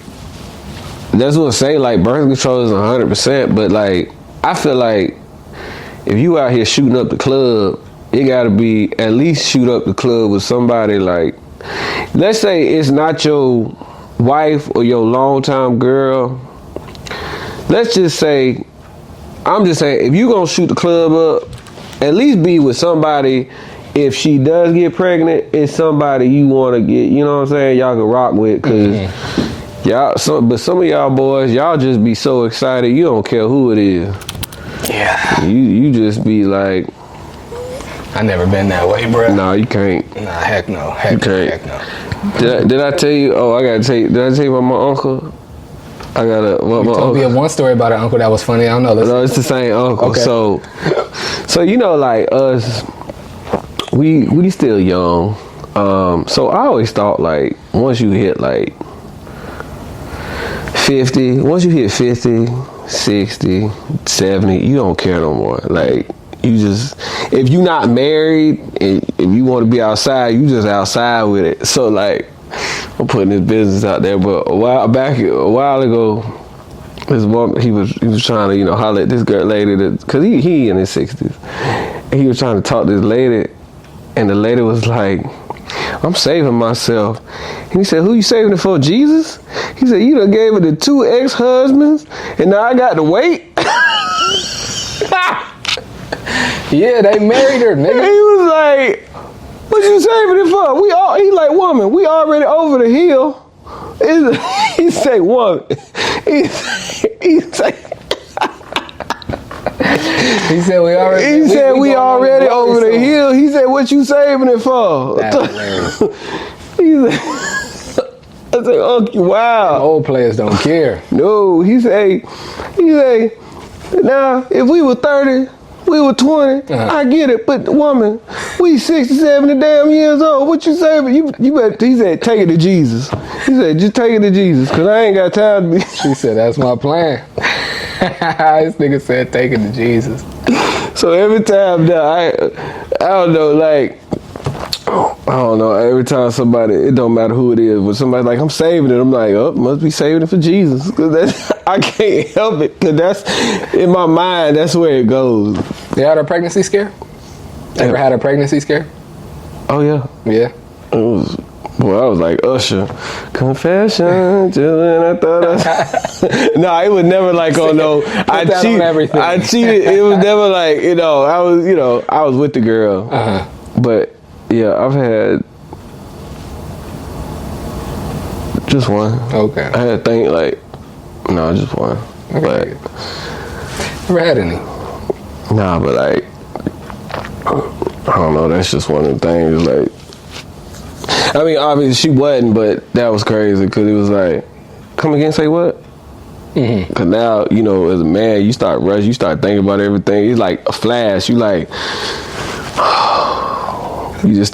Speaker 2: that's what I say, like, birth control is 100%, but, like, I feel like if you out here shooting up the club, it gotta be at least shoot up the club with somebody like, let's say it's not your wife or your longtime girl. Let's just say, I'm just saying, if you gonna shoot the club up, at least be with somebody. If she does get pregnant, it's somebody you want to get, you know what I'm saying, y'all can rock with, because but some of y'all boys, y'all just be so excited, you don't care who it is.
Speaker 1: Yeah.
Speaker 2: You just be like,
Speaker 1: I never been that way, bro.
Speaker 2: No, you can't.
Speaker 1: Nah, heck no. Heck no.
Speaker 2: Did I tell you? Oh, I gotta tell you. Did I tell you about my uncle? You told me
Speaker 1: one story about an uncle that was funny. I don't know.
Speaker 2: No, it's the same uncle. Okay. So you know, like us, we still young. So I always thought like once you hit like 50, once you hit 50, 60, 70, you don't care no more. Like, you just, if you're not married and if you want to be outside, you just outside with it. So like, I'm putting this business out there, but a while ago, this woman, he was trying to, holler at this girl lady, cause he in his 60s, and he was trying to talk to this lady, and the lady was like, I'm saving myself. And he said, who you saving it for, Jesus? He said, you done gave it to 2 ex-husbands, and now I got to wait?
Speaker 1: Yeah, they married her, nigga.
Speaker 2: He was like, what you saving it for? He like, woman, we already over the hill. He say, woman. He say,
Speaker 1: He said we
Speaker 2: already over the hill. He said, what you saving it for?
Speaker 1: That's hilarious.
Speaker 2: I said, okay, wow.
Speaker 1: Old players don't care.
Speaker 2: No, he say, now if we were 30, we were 20, I get it, but woman, we 60, 70 damn years old. What you saving? You better, he said, take it to Jesus. He said, just take it to Jesus, cause I ain't got time to be.
Speaker 1: She said, that's my plan. This nigga said, take it to Jesus.
Speaker 2: So every time that I don't know, like, I don't know. Every time somebody, it don't matter who it is, but somebody's like, I'm saving it. I'm like, oh, must be saving it for Jesus. Because I can't help it. Because that's, in my mind, that's where it goes.
Speaker 1: You had a pregnancy scare? Ever had a pregnancy scare?
Speaker 2: Oh, yeah.
Speaker 1: Yeah.
Speaker 2: It was, well, I was like, Usher, confession, chillin', I thought no, it was never like, oh no, I cheated. It was never like, I was with the girl.
Speaker 1: Uh-huh.
Speaker 2: But, yeah, I've had just one. Okay. I had to think like, no, just one.
Speaker 1: Okay. Never had any.
Speaker 2: Nah, but like, I don't know, that's just one of the things, like, I mean, obviously she wasn't, but that was crazy because it was like, come again, say what? Mm-hmm. Because now, as a man, you start rushing, you start thinking about everything. It's like a flash. You like, you just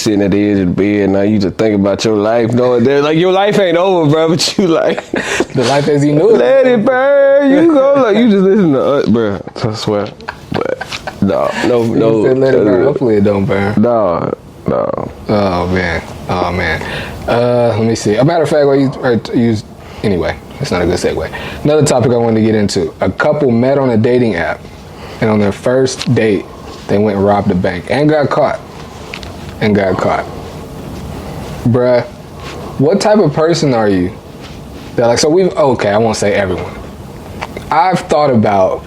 Speaker 2: sitting at the edge of the bed. Now you just think about your life. Knowing that, like, your life ain't over, bro, but you like,
Speaker 1: the life as you knew it.
Speaker 2: Let it burn. You go, like, you just listen to bro, I swear. But, no.
Speaker 1: Said let it burn. Hopefully it don't burn.
Speaker 2: No.
Speaker 1: Oh man. Let me see. A matter of fact, anyway, it's not a good segue. Another topic I wanted to get into. A couple met on a dating app, and on their first date, they went and robbed a bank and got caught. Bruh, what type of person are you? That like, I won't say everyone. I've thought about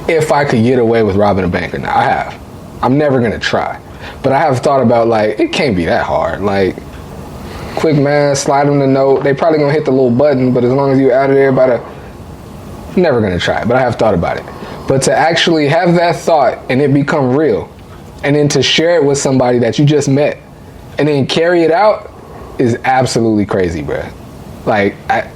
Speaker 1: if I could get away with robbing a bank or not. I have. I'm never gonna try. But I have thought about, like, it can't be that hard. Like, quick math, slide them the note. They probably gonna hit the little button, but as long as you're out of there never gonna try it. But I have thought about it. But to actually have that thought and it become real, and then to share it with somebody that you just met, and then carry it out is absolutely crazy, bruh. Like, I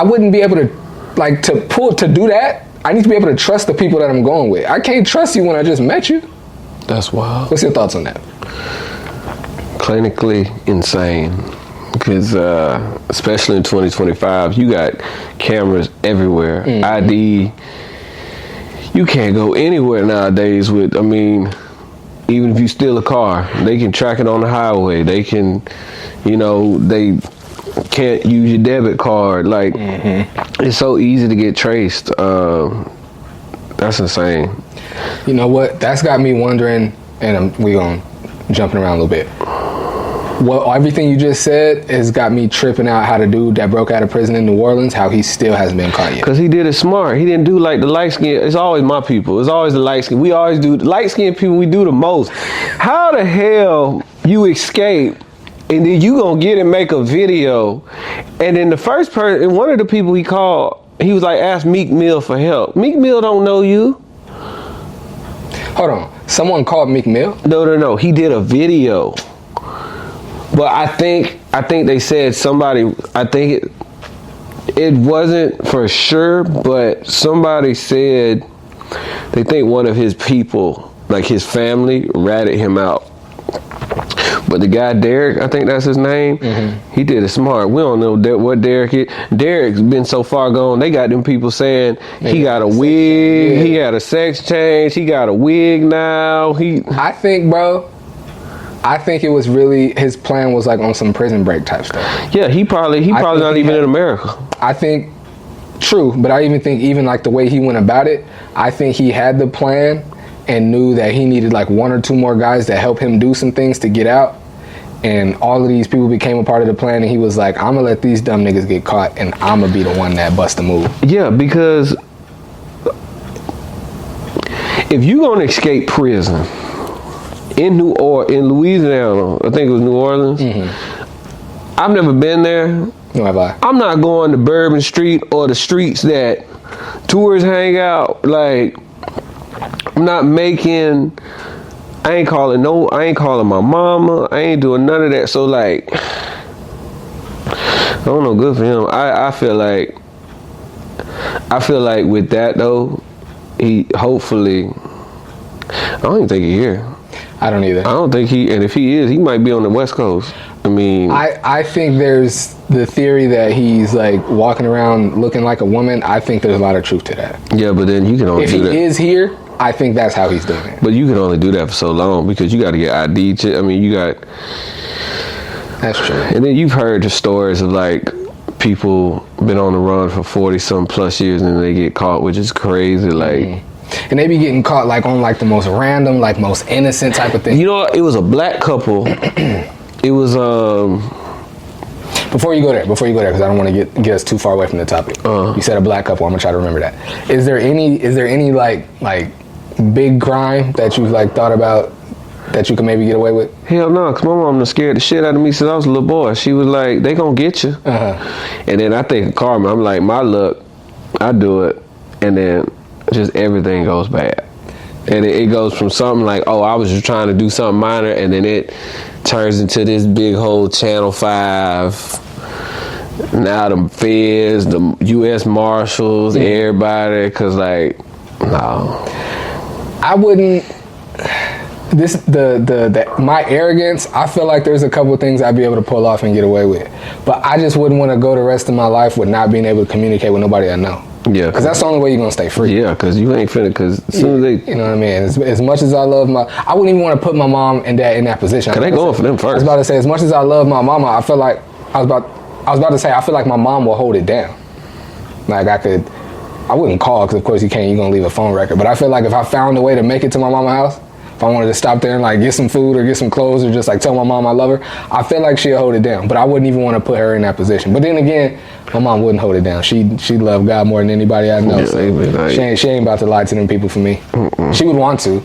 Speaker 1: wouldn't be able to, like, to do that. I need to be able to trust the people that I'm going with. I can't trust you when I just met you.
Speaker 2: That's wild.
Speaker 1: What's your thoughts on that?
Speaker 2: Clinically insane. Because especially in 2025, you got cameras everywhere. Mm-hmm. ID. You can't go anywhere nowadays with, even if you steal a car, they can track it on the highway. They can, they can't use your debit card. Like, It's so easy to get traced. That's insane.
Speaker 1: You know what? That's got me wondering, and we gonna jumping around a little bit. Well, everything you just said has got me tripping out how the dude that broke out of prison in New Orleans, how he still hasn't been caught yet.
Speaker 2: Because he did it smart. He didn't do like the light skin. It's always my people. It's always the light skin. We always do the light skin people. We do the most. How the hell you escape? And then you gonna get and make a video, and then the first person, one of the people he called, he was like, ask Meek Mill for help. Meek Mill don't know you.
Speaker 1: Hold on, someone called Meek Mill?
Speaker 2: No. He did a video, but I think they said somebody. I think it wasn't for sure, but somebody said they think one of his people, like his family, ratted him out. But the guy, Derek, I think that's his name, he did it smart. We don't know what Derek is. Derek's been so far gone, they got them people saying he got a wig, he had a sex change, he got a wig now.
Speaker 1: I think it was really, his plan was like on some prison break type stuff.
Speaker 2: Yeah, he probably not even in America.
Speaker 1: I think, true, but I even think like the way he went about it, I think he had the plan and knew that he needed like one or two more guys to help him do some things to get out. And all of these people became a part of the plan, and he was like, I'm gonna let these dumb niggas get caught, and I'm gonna be the one that busts the move.
Speaker 2: Yeah, because if you gonna escape prison in Louisiana, I think it was New Orleans, I've never been there.
Speaker 1: No, have I?
Speaker 2: I'm not going to Bourbon Street or the streets that tourists hang out. Like, I'm not making, I ain't calling my mama. I ain't doing none of that. So like, I don't know, good for him. I feel like with that though, he hopefully, I don't even think he's here.
Speaker 1: I don't either.
Speaker 2: I don't think and if he is, he might be on the West Coast.
Speaker 1: I think there's the theory that he's like walking around looking like a woman. I think there's a lot of truth to that.
Speaker 2: Yeah, but then you can only do that.
Speaker 1: If he is here, I think that's how he's doing it.
Speaker 2: But you can only do that for so long because you got to get ID. I mean, you got.
Speaker 1: That's true.
Speaker 2: And then you've heard the stories of like people been on the run for 40-some plus years and they get caught, which is crazy. Like,
Speaker 1: and they be getting caught like on like the most random, like most innocent type of thing.
Speaker 2: You know, it was a black couple. It was
Speaker 1: Before you go there, because I don't want to get us too far away from the topic. You said a black couple. I'm gonna try to remember that. Is there any like big crime that you've like thought about that you can maybe get away with?
Speaker 2: Hell no, because my mom done scared the shit out of me since I was a little boy. She was like, they gonna get you. And then I think of karma. I'm like, my luck, I do it, and then just everything goes bad. And it goes from something like, oh, I was just trying to do something minor, and then it turns into this big whole Channel 5. Now the feds, the U.S. Marshals, everybody, because like, no.
Speaker 1: I wouldn't. My arrogance, I feel like there's a couple of things I'd be able to pull off and get away with. But I just wouldn't want to go the rest of my life with not being able to communicate with nobody I know.
Speaker 2: Yeah.
Speaker 1: Because that's the only way you're going to stay free.
Speaker 2: Yeah, because you ain't finna, because as soon as they...
Speaker 1: You know what I mean? As much as I love I wouldn't even want to put my mom and dad in that position.
Speaker 2: Because they going for them first.
Speaker 1: I was about to say, as much as I love my mama, I feel like... I was about to say, I feel like my mom will hold it down. Like I wouldn't call, because of course you're going to leave a phone record. But I feel like if I found a way to make it to my mama's house, if I wanted to stop there and like get some food or get some clothes or just like tell my mom I love her, I feel like she'll hold it down. But I wouldn't even want to put her in that position. But then again, my mom wouldn't hold it down. She loved God more than anybody I know.
Speaker 2: Yeah,
Speaker 1: so she ain't about to lie to them people for me. She would want to.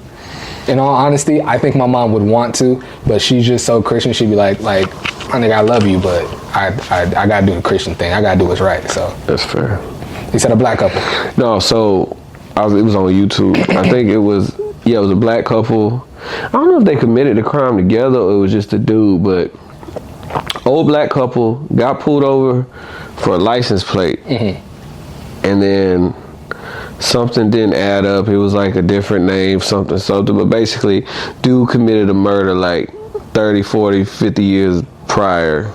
Speaker 1: In all honesty, I think my mom would want to, but she's just so Christian. She'd be like, honey, I love you, but I gotta do the Christian thing. I gotta do what's right. So
Speaker 2: that's fair.
Speaker 1: You said a black couple.
Speaker 2: No, so it was on YouTube. I think it was a black couple. I don't know if they committed the crime together or it was just a dude, but old black couple got pulled over for a license plate. And then something didn't add up. It was like a different name, something. But basically, dude committed a murder like 30, 40, 50 years prior.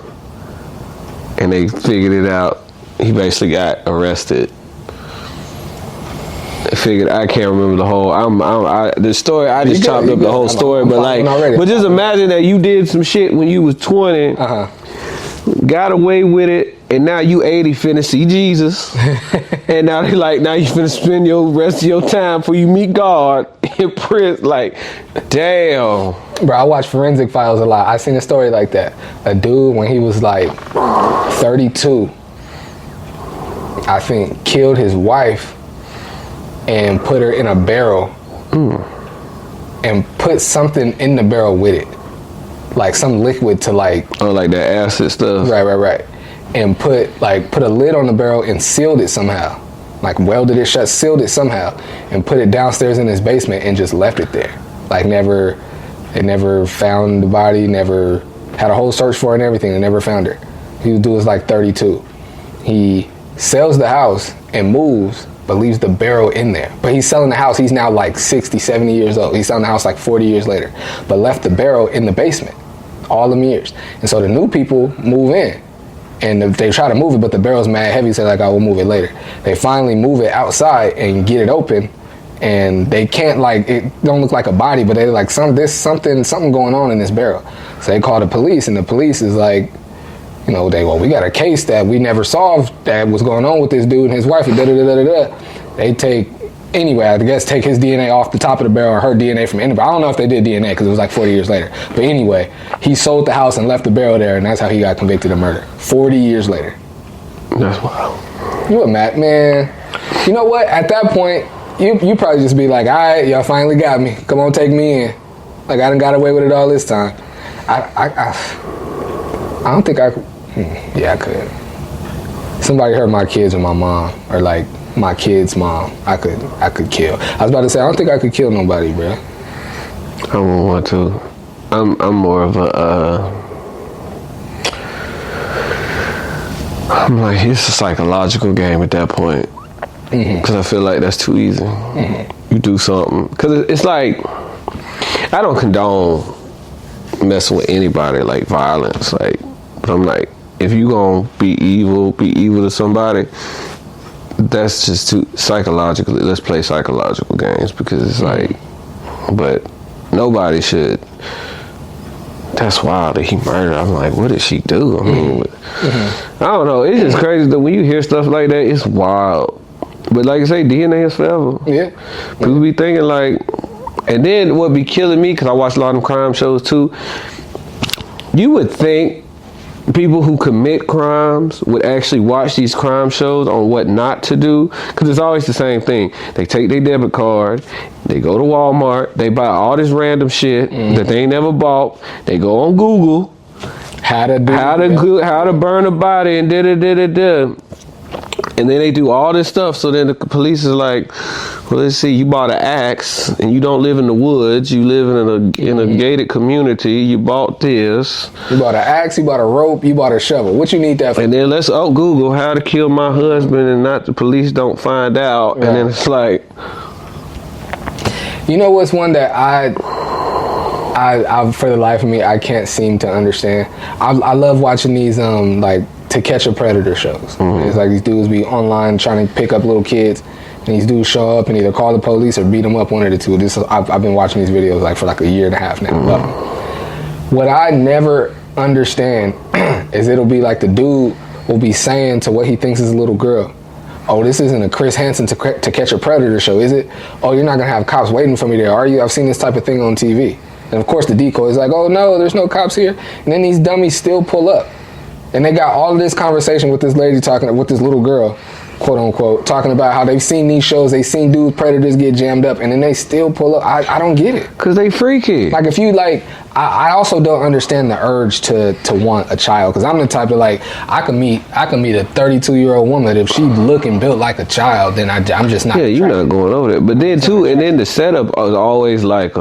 Speaker 2: And they figured it out. He basically got arrested. I can't remember the whole. The story. I just chopped up the whole story, but just imagine that you did some shit when you was 20, got away with it, and now you 80, finna see Jesus, and now they like, now you finna spend your rest of your time before you meet God in prison. Like, damn.
Speaker 1: Bro, I watch Forensic Files a lot. I seen a story like that. A dude when he was like 32, I think, killed his wife and put her in a barrel and put something in the barrel with it, like some liquid to like...
Speaker 2: Oh, like that acid stuff?
Speaker 1: Right. And put a lid on the barrel and sealed it somehow. Like welded it shut, sealed it somehow, and put it downstairs in his basement and just left it there. Like they never found the body, never had a whole search for it and everything, and never found her. He was like 32. He sells the house and moves, but leaves the barrel in there. But he's selling the house. He's now like 60, 70 years old. He's selling the house like 40 years later, but left the barrel in the basement all them years. And so the new people move in and they try to move it, but the barrel's mad heavy, so like, I will move it later. They finally move it outside and get it open, and they can't, like, it don't look like a body, but they like, there's something going on in this barrel. So they call the police, and the police is like, you know, we got a case that we never solved that was going on with this dude and his wife. They take his DNA off the top of the barrel, or her DNA from anybody. I don't know if they did DNA because it was like 40 years later. But anyway, he sold the house and left the barrel there, and that's how he got convicted of murder 40 years later.
Speaker 2: That's wild.
Speaker 1: You a mad man. You know what? At that point, you probably just be like, all right, y'all finally got me. Come on, take me in. Like, I done got away with it all this time. I don't think I could. Yeah, I could. Somebody hurt my kids or my mom, or like my kid's mom, I could kill. I was about to say, I don't think I could kill nobody, bro.
Speaker 2: I don't want to. I'm more of I'm like, it's a psychological game at that point. Because I feel like that's too easy. You do something. Because it's like, I don't condone messing with anybody, like violence. Like, but I'm like, if you gonna be evil to somebody, that's just too psychologically. Let's play psychological games because it's like, but nobody should. That's wild that he murdered. I'm like, what did she do? I mean, I don't know. It's just crazy that when you hear stuff like that, it's wild. But like I say, DNA is forever.
Speaker 1: Yeah.
Speaker 2: People be thinking like, and then what be killing me, because I watch a lot of crime shows too, you would think people who commit crimes would actually watch these crime shows on what not to do, because it's always the same thing. They take their debit card, they go to Walmart, they buy all this random shit that they ain't never bought. They go on Google, how to burn a body and da-da-da-da-da. And then they do all this stuff. So then the police is like, well, let's see, you bought an axe and you don't live in the woods. You live in a gated community. You bought this.
Speaker 1: You bought an axe, you bought a rope, you bought a shovel. What you need that for?
Speaker 2: And then let's Google how to kill my husband and not the police don't find out. Yeah. And then it's like,
Speaker 1: you know what's one that I for the life of me, I can't seem to understand. I love watching these like To Catch a Predator shows. It's like these dudes be online trying to pick up little kids, and these dudes show up and either call the police or beat them up, one of the two. I've been watching these videos like for like a year and a half now. What I never understand is it'll be like the dude will be saying to what he thinks is a little girl, oh, this isn't a Chris Hansen to Catch a Predator show, is it? Oh, you're not gonna have cops waiting for me there, are you? I've seen this type of thing on TV. And of course the decoy is like, oh no, there's no cops here. And then these dummies still pull up. And they got all of this conversation with this lady with this little girl, quote unquote, talking about how they've seen these shows, they've seen dudes, predators get jammed up, and then they still pull up. I don't get it.
Speaker 2: Cause they freaky.
Speaker 1: Like if you like, I also don't understand the urge to want a child. Cause I'm the type of like, I can meet a 32-year-old woman. If she looking built like a child, then I'm just not.
Speaker 2: Yeah, you're not going over there. But then too, and then the setup is always like,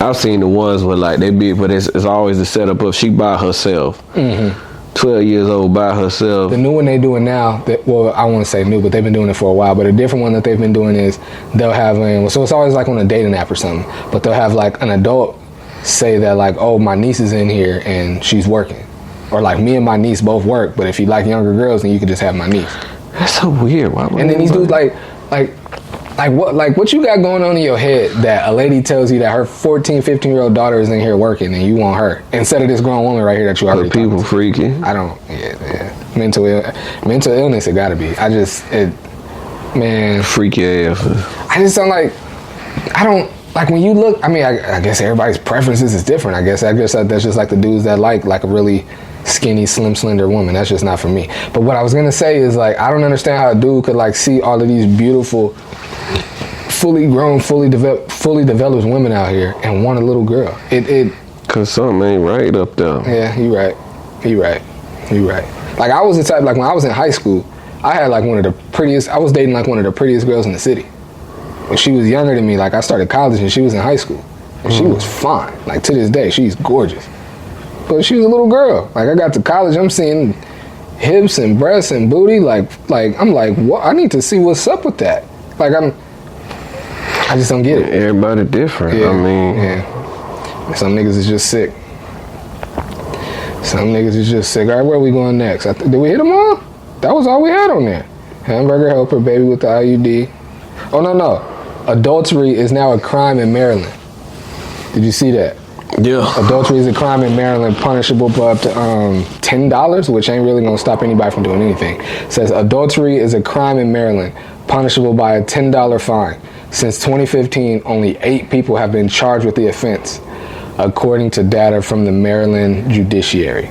Speaker 2: I've seen the ones where like but it's always the setup of she by herself. 12 years old by herself.
Speaker 1: The new one they doing now, well, I won't say new, but they've been doing it for a while. But a different one that they've been doing is they'll have, so it's always like on a dating app or something, but they'll have like an adult say that like, oh, my niece is in here and she's working. Or like me and my niece both work, but if you like younger girls, then you can just have my niece.
Speaker 2: That's so weird. Why would
Speaker 1: and then these dudes like what you got going on in your head that a lady tells you that her 14, 15-year-old daughter is in here working and you want her instead of this grown woman right here that you already
Speaker 2: people freaky.
Speaker 1: I don't, mental illness, it gotta be.
Speaker 2: Freaky ass.
Speaker 1: I just don't like when you look, I mean, I guess everybody's preferences is different. I guess that's just like the dudes that like a really skinny, slim, slender woman. That's just not for me. But what I was gonna say is like, I don't understand how a dude could like see all of these beautiful, fully grown, fully developed women out here and want a little girl.
Speaker 2: Cause something ain't right up there.
Speaker 1: Yeah, you right. Like I was the type, like when I was in high school, I had like I was dating like one of the prettiest girls in the city. When she was younger than me, like I started college and she was in high school. And she was fine. Like to this day, she's gorgeous. But she was a little girl. Like I got to college, I'm seeing hips and breasts and booty. Like I'm like, what? I need to see what's up with that. Like I just don't get it.
Speaker 2: Everybody different.
Speaker 1: Yeah,
Speaker 2: I mean,
Speaker 1: some niggas is just sick. All right, where are we going next? Did we hit them all? That was all we had on there. Hamburger Helper, baby with the IUD. Oh no. Adultery is now a crime in Maryland. Did you see that?
Speaker 2: Yeah.
Speaker 1: Adultery is a crime in Maryland, punishable by up to $10, which ain't really gonna stop anybody from doing anything. It says adultery is a crime in Maryland, punishable by a $10 fine. Since 2015, only 8 people have been charged with the offense, according to data from the Maryland judiciary.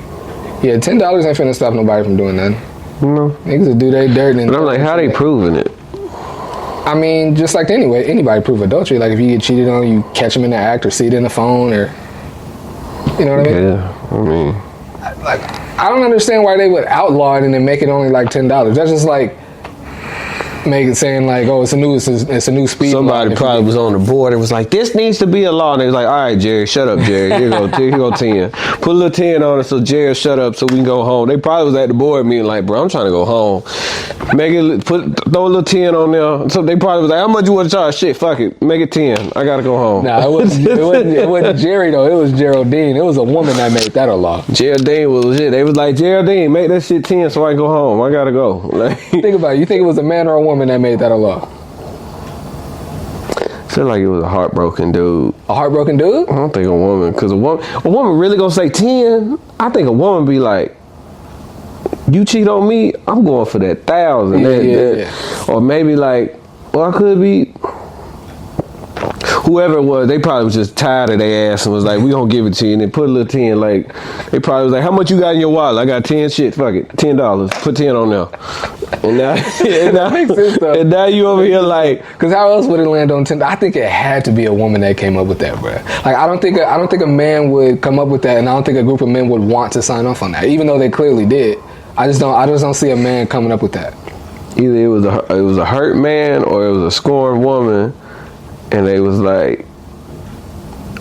Speaker 1: Yeah, $10 ain't finna stop nobody from doing nothing.
Speaker 2: No.
Speaker 1: Niggas will do their dirt.
Speaker 2: But I'm like, how they proving it?
Speaker 1: I mean, just like anybody prove adultery. Like if you get cheated on, you catch them in the act or see it in the phone or, you know what I mean?
Speaker 2: Yeah, I mean.
Speaker 1: I don't understand why they would outlaw it and then make it only like $10. That's just like, make it saying like, oh, it's a new speed.
Speaker 2: Somebody probably was on the board and was like, this needs to be a law. And they was like, all right, Jerry, shut up, Jerry. Here go 10. Put a little 10 on it so Jerry shut up so we can go home. They probably was at the board meeting like, bro, I'm trying to go home. Throw a little 10 on there. So they probably was like, how much you want to charge? Shit, fuck it. Make it 10. I got to go home.
Speaker 1: Nah, it wasn't Jerry, though. It was Geraldine. It was a woman that made that a law.
Speaker 2: Geraldine was legit. They was like, Geraldine, make that shit 10 so I can go home. I got to go. Like,
Speaker 1: think about it. You think it was a man or a woman that made that a law?
Speaker 2: I feel like it was a heartbroken dude.
Speaker 1: A heartbroken dude?
Speaker 2: I don't think a woman, because a woman really gonna say 10. I think a woman be like, you cheat on me, I'm going for that 1,000.
Speaker 1: Yeah.
Speaker 2: Or maybe like, well, I could be. Whoever it was, they probably was just tired of their ass and was like, we gonna give it to you. And they put a little 10, like, they probably was like, how much you got in your wallet? I got 10 shit, fuck it, $10. Put 10 on there. And now,
Speaker 1: that makes sense though.
Speaker 2: And now you over here like,
Speaker 1: because how else would it land on 10? I think it had to be a woman that came up with that, bro. Like, I don't think a man would come up with that, and I don't think a group of men would want to sign off on that, even though they clearly did. I just don't see a man coming up with that.
Speaker 2: Either it was a hurt man or it was a scorned woman. And they was like,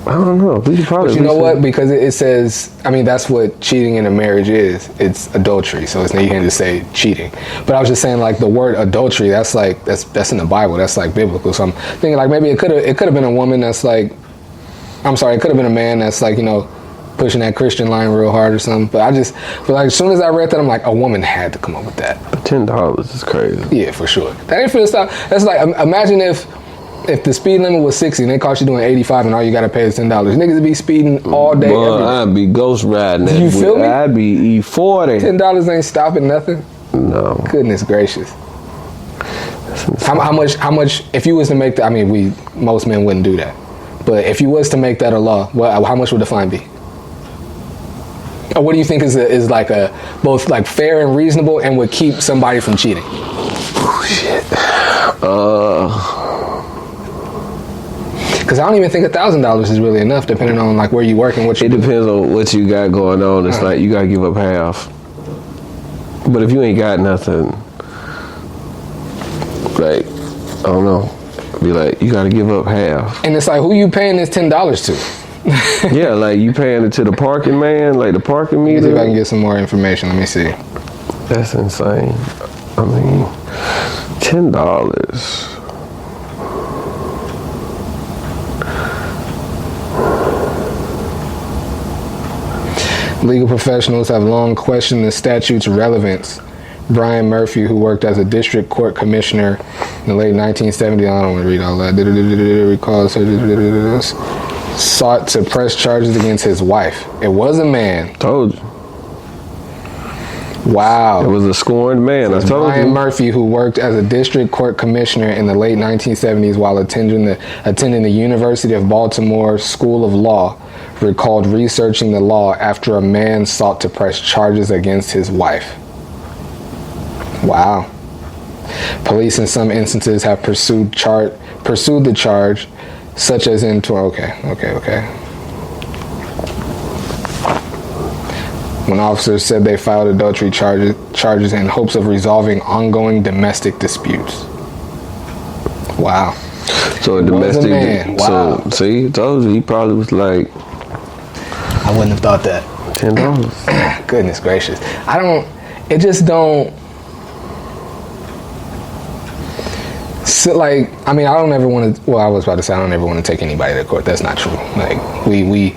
Speaker 2: I don't know. We could probably.
Speaker 1: But you know what? Because it says, I mean, that's what cheating in a marriage is. It's adultery. So you can't just say cheating. But I was just saying, like, the word adultery. That's in the Bible. That's like biblical. So I'm thinking like maybe it could have been a woman that's like, I'm sorry, it could have been a man that's like, pushing that Christian line real hard or something. But like as soon as I read that, I'm like, a woman had to come up with that.
Speaker 2: $10 is crazy.
Speaker 1: Yeah, for sure. That ain't finna stop. That's like, imagine if the speed limit was 60 and they caught you doing 85 and all you gotta pay is $10, niggas would be speeding all day.
Speaker 2: Boy, I'd be ghost riding.
Speaker 1: You feel me?
Speaker 2: I'd be E40.
Speaker 1: $10 ain't stopping nothing.
Speaker 2: No.
Speaker 1: Goodness gracious. How much? If you was to make that, I mean, most men wouldn't do that. But if you was to make that a law, how much would the fine be? Or what do you think is like a both like fair and reasonable and would keep somebody from cheating?
Speaker 2: Oh shit.
Speaker 1: Because I don't even think $1,000 is really enough, depending on like where you work and what you.
Speaker 2: It depends on what you got going on. It's like you gotta give up half. But if you ain't got nothing, like I don't know, be like you gotta give up half.
Speaker 1: And it's like, who you paying this $10 to?
Speaker 2: Yeah, like you paying it to the parking man, like the parking meter.
Speaker 1: See if I can get some more information. Let me see.
Speaker 2: That's insane. I mean, $10.
Speaker 1: Legal professionals have long questioned the statute's relevance. Brian Murphy, who worked as a district court commissioner in the late 1970s, I don't want to read all that, sought to press charges against his wife. It was a man.
Speaker 2: Told you.
Speaker 1: Wow.
Speaker 2: It was a scorned man. I told
Speaker 1: Brian
Speaker 2: you.
Speaker 1: Murphy, who worked as a district court commissioner in the late 1970s while attending the University of Baltimore School of Law, recalled researching the law after a man sought to press charges against his wife. Wow. Police in some instances have pursued the charge, such as in when officers said they filed adultery charges in hopes of resolving ongoing domestic disputes. Wow.
Speaker 2: So a domestic.
Speaker 1: Man. Wow.
Speaker 2: So see, told you, he probably was like.
Speaker 1: I wouldn't have thought that.
Speaker 2: $10.
Speaker 1: Goodness gracious. It just don't. So like, I mean, I don't ever want to. Well, I was about to say I don't ever want to take anybody to court. That's not true. Like we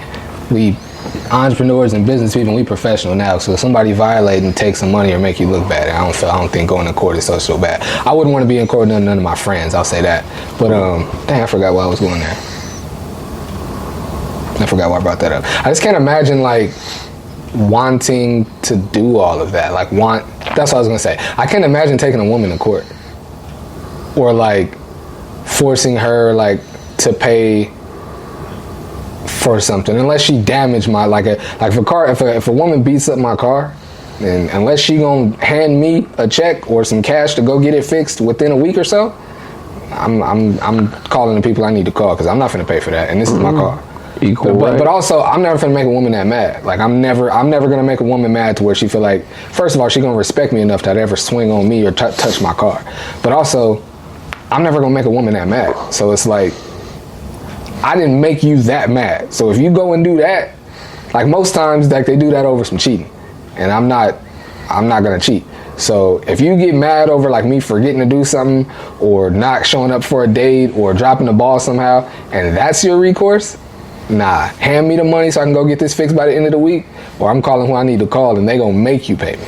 Speaker 1: entrepreneurs and business people, we professional now. So if somebody violate and take some money or make you look bad, I don't think going to court is so bad. I wouldn't want to be in court with none of my friends. I'll say that. But dang, I forgot why I was going there. I forgot why I brought that up. I just can't imagine like wanting to do all of that. That's what I was gonna say. I can't imagine taking a woman to court or like forcing her like to pay for something unless she damaged my if a woman beats up my car, and unless she gonna hand me a check or some cash to go get it fixed within a week or so, I'm calling the people I need to call because I'm not finna pay for that, and this is my car.
Speaker 2: Equal
Speaker 1: but also, I'm never gonna make a woman that mad. Like I'm never gonna make a woman mad to where she feel like, first of all, she gonna respect me enough to ever swing on me or touch my car. But also, I'm never gonna make a woman that mad. So it's like, I didn't make you that mad. So if you go and do that, like most times, like they do that over some cheating, and I'm not gonna cheat. So if you get mad over like me forgetting to do something or not showing up for a date or dropping the ball somehow, and that's your recourse, nah, hand me the money so I can go get this fixed by the end of the week, or I'm calling who I need to call and they gonna make you pay me.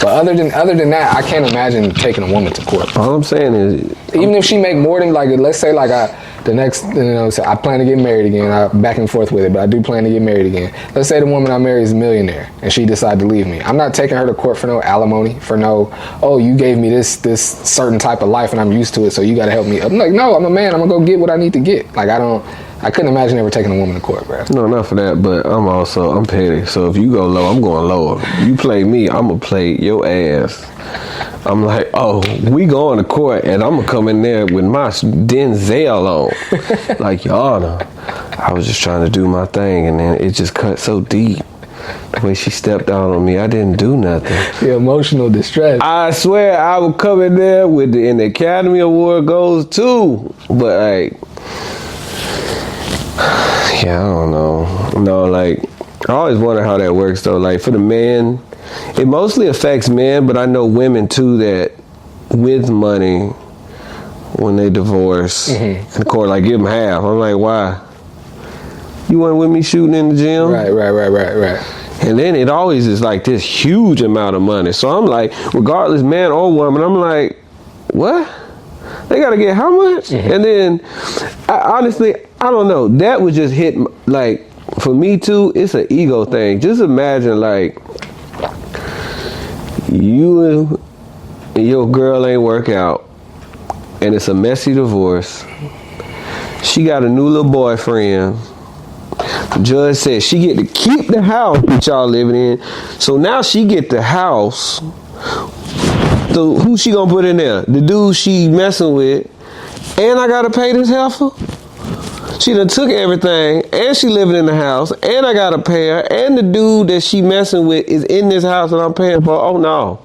Speaker 1: But other than that, I can't imagine taking a woman to court.
Speaker 2: All I'm saying is,
Speaker 1: even if she make more than, like, let's say like I plan to get married again. I'm back and forth with it, but I do plan to get married again. Let's say the woman I marry is a millionaire and she decided to leave me. I'm not taking her to court for no alimony, for no, oh, you gave me this certain type of life and I'm used to it, so you got to help me. I'm like, no, I'm a man. I'm gonna go get what I need to get. Like I couldn't imagine ever taking a woman to court, bro.
Speaker 2: no, not for that, but I'm petty. So if you go low, I'm going lower. You play me, I'm gonna play your ass. I'm like, oh, we going to court, and I'm gonna come in there with my Denzel on. Like, Your Honor, I was just trying to do my thing, and then it just cut so deep. The way she stepped down on me, I didn't do nothing.
Speaker 1: The emotional distress.
Speaker 2: I swear I would come in there with and the Academy Award goes too. But like, yeah, I don't know. No, like, I always wonder how that works though. Like for the man, it mostly affects men, but I know women too that with money, when they divorce, in the court, like give them half. I'm like, why? You weren't with me shooting in the gym?
Speaker 1: Right.
Speaker 2: And then it always is like this huge amount of money. So I'm like, regardless, man or woman, I'm like, what? They gotta get how much? And then, honestly, I don't know. That would just hit, like, for me too, it's an ego thing. Just imagine, like, you and your girl ain't work out, and it's a messy divorce. She got a new little boyfriend. The judge said she get to keep the house that y'all living in. So now she get the house. So who she gonna put in there? The dude she messing with. And I gotta pay this heifer? She done took everything, and she living in the house, and I gotta pay her, and the dude that she messing with is in this house that I'm paying for. Oh no.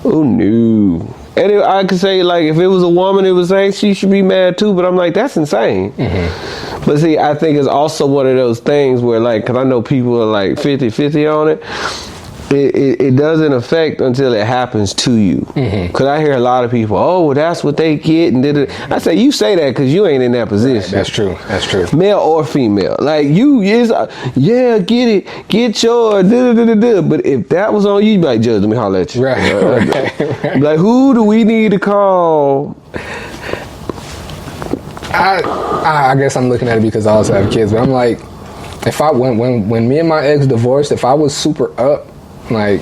Speaker 2: Oh no. And I could say, like, if it was a woman, it would say she should be mad too, but I'm like, that's insane. But see, I think it's also one of those things where, like, because I know people are like 50-50 on it. It doesn't affect until it happens to you. Because I hear a lot of people, oh, well, that's what they get. And I say, you say that because you ain't in that position.
Speaker 1: That's true.
Speaker 2: Male or female. Like, you is, yeah, get it. Get yours. But if that was on you, you'd be like, Judge, let me holler at you.
Speaker 1: Right.
Speaker 2: Like, who do we need to call?
Speaker 1: I guess I'm looking at it because I also have kids, but I'm like, if I when me and my ex divorced, if I was super up, like,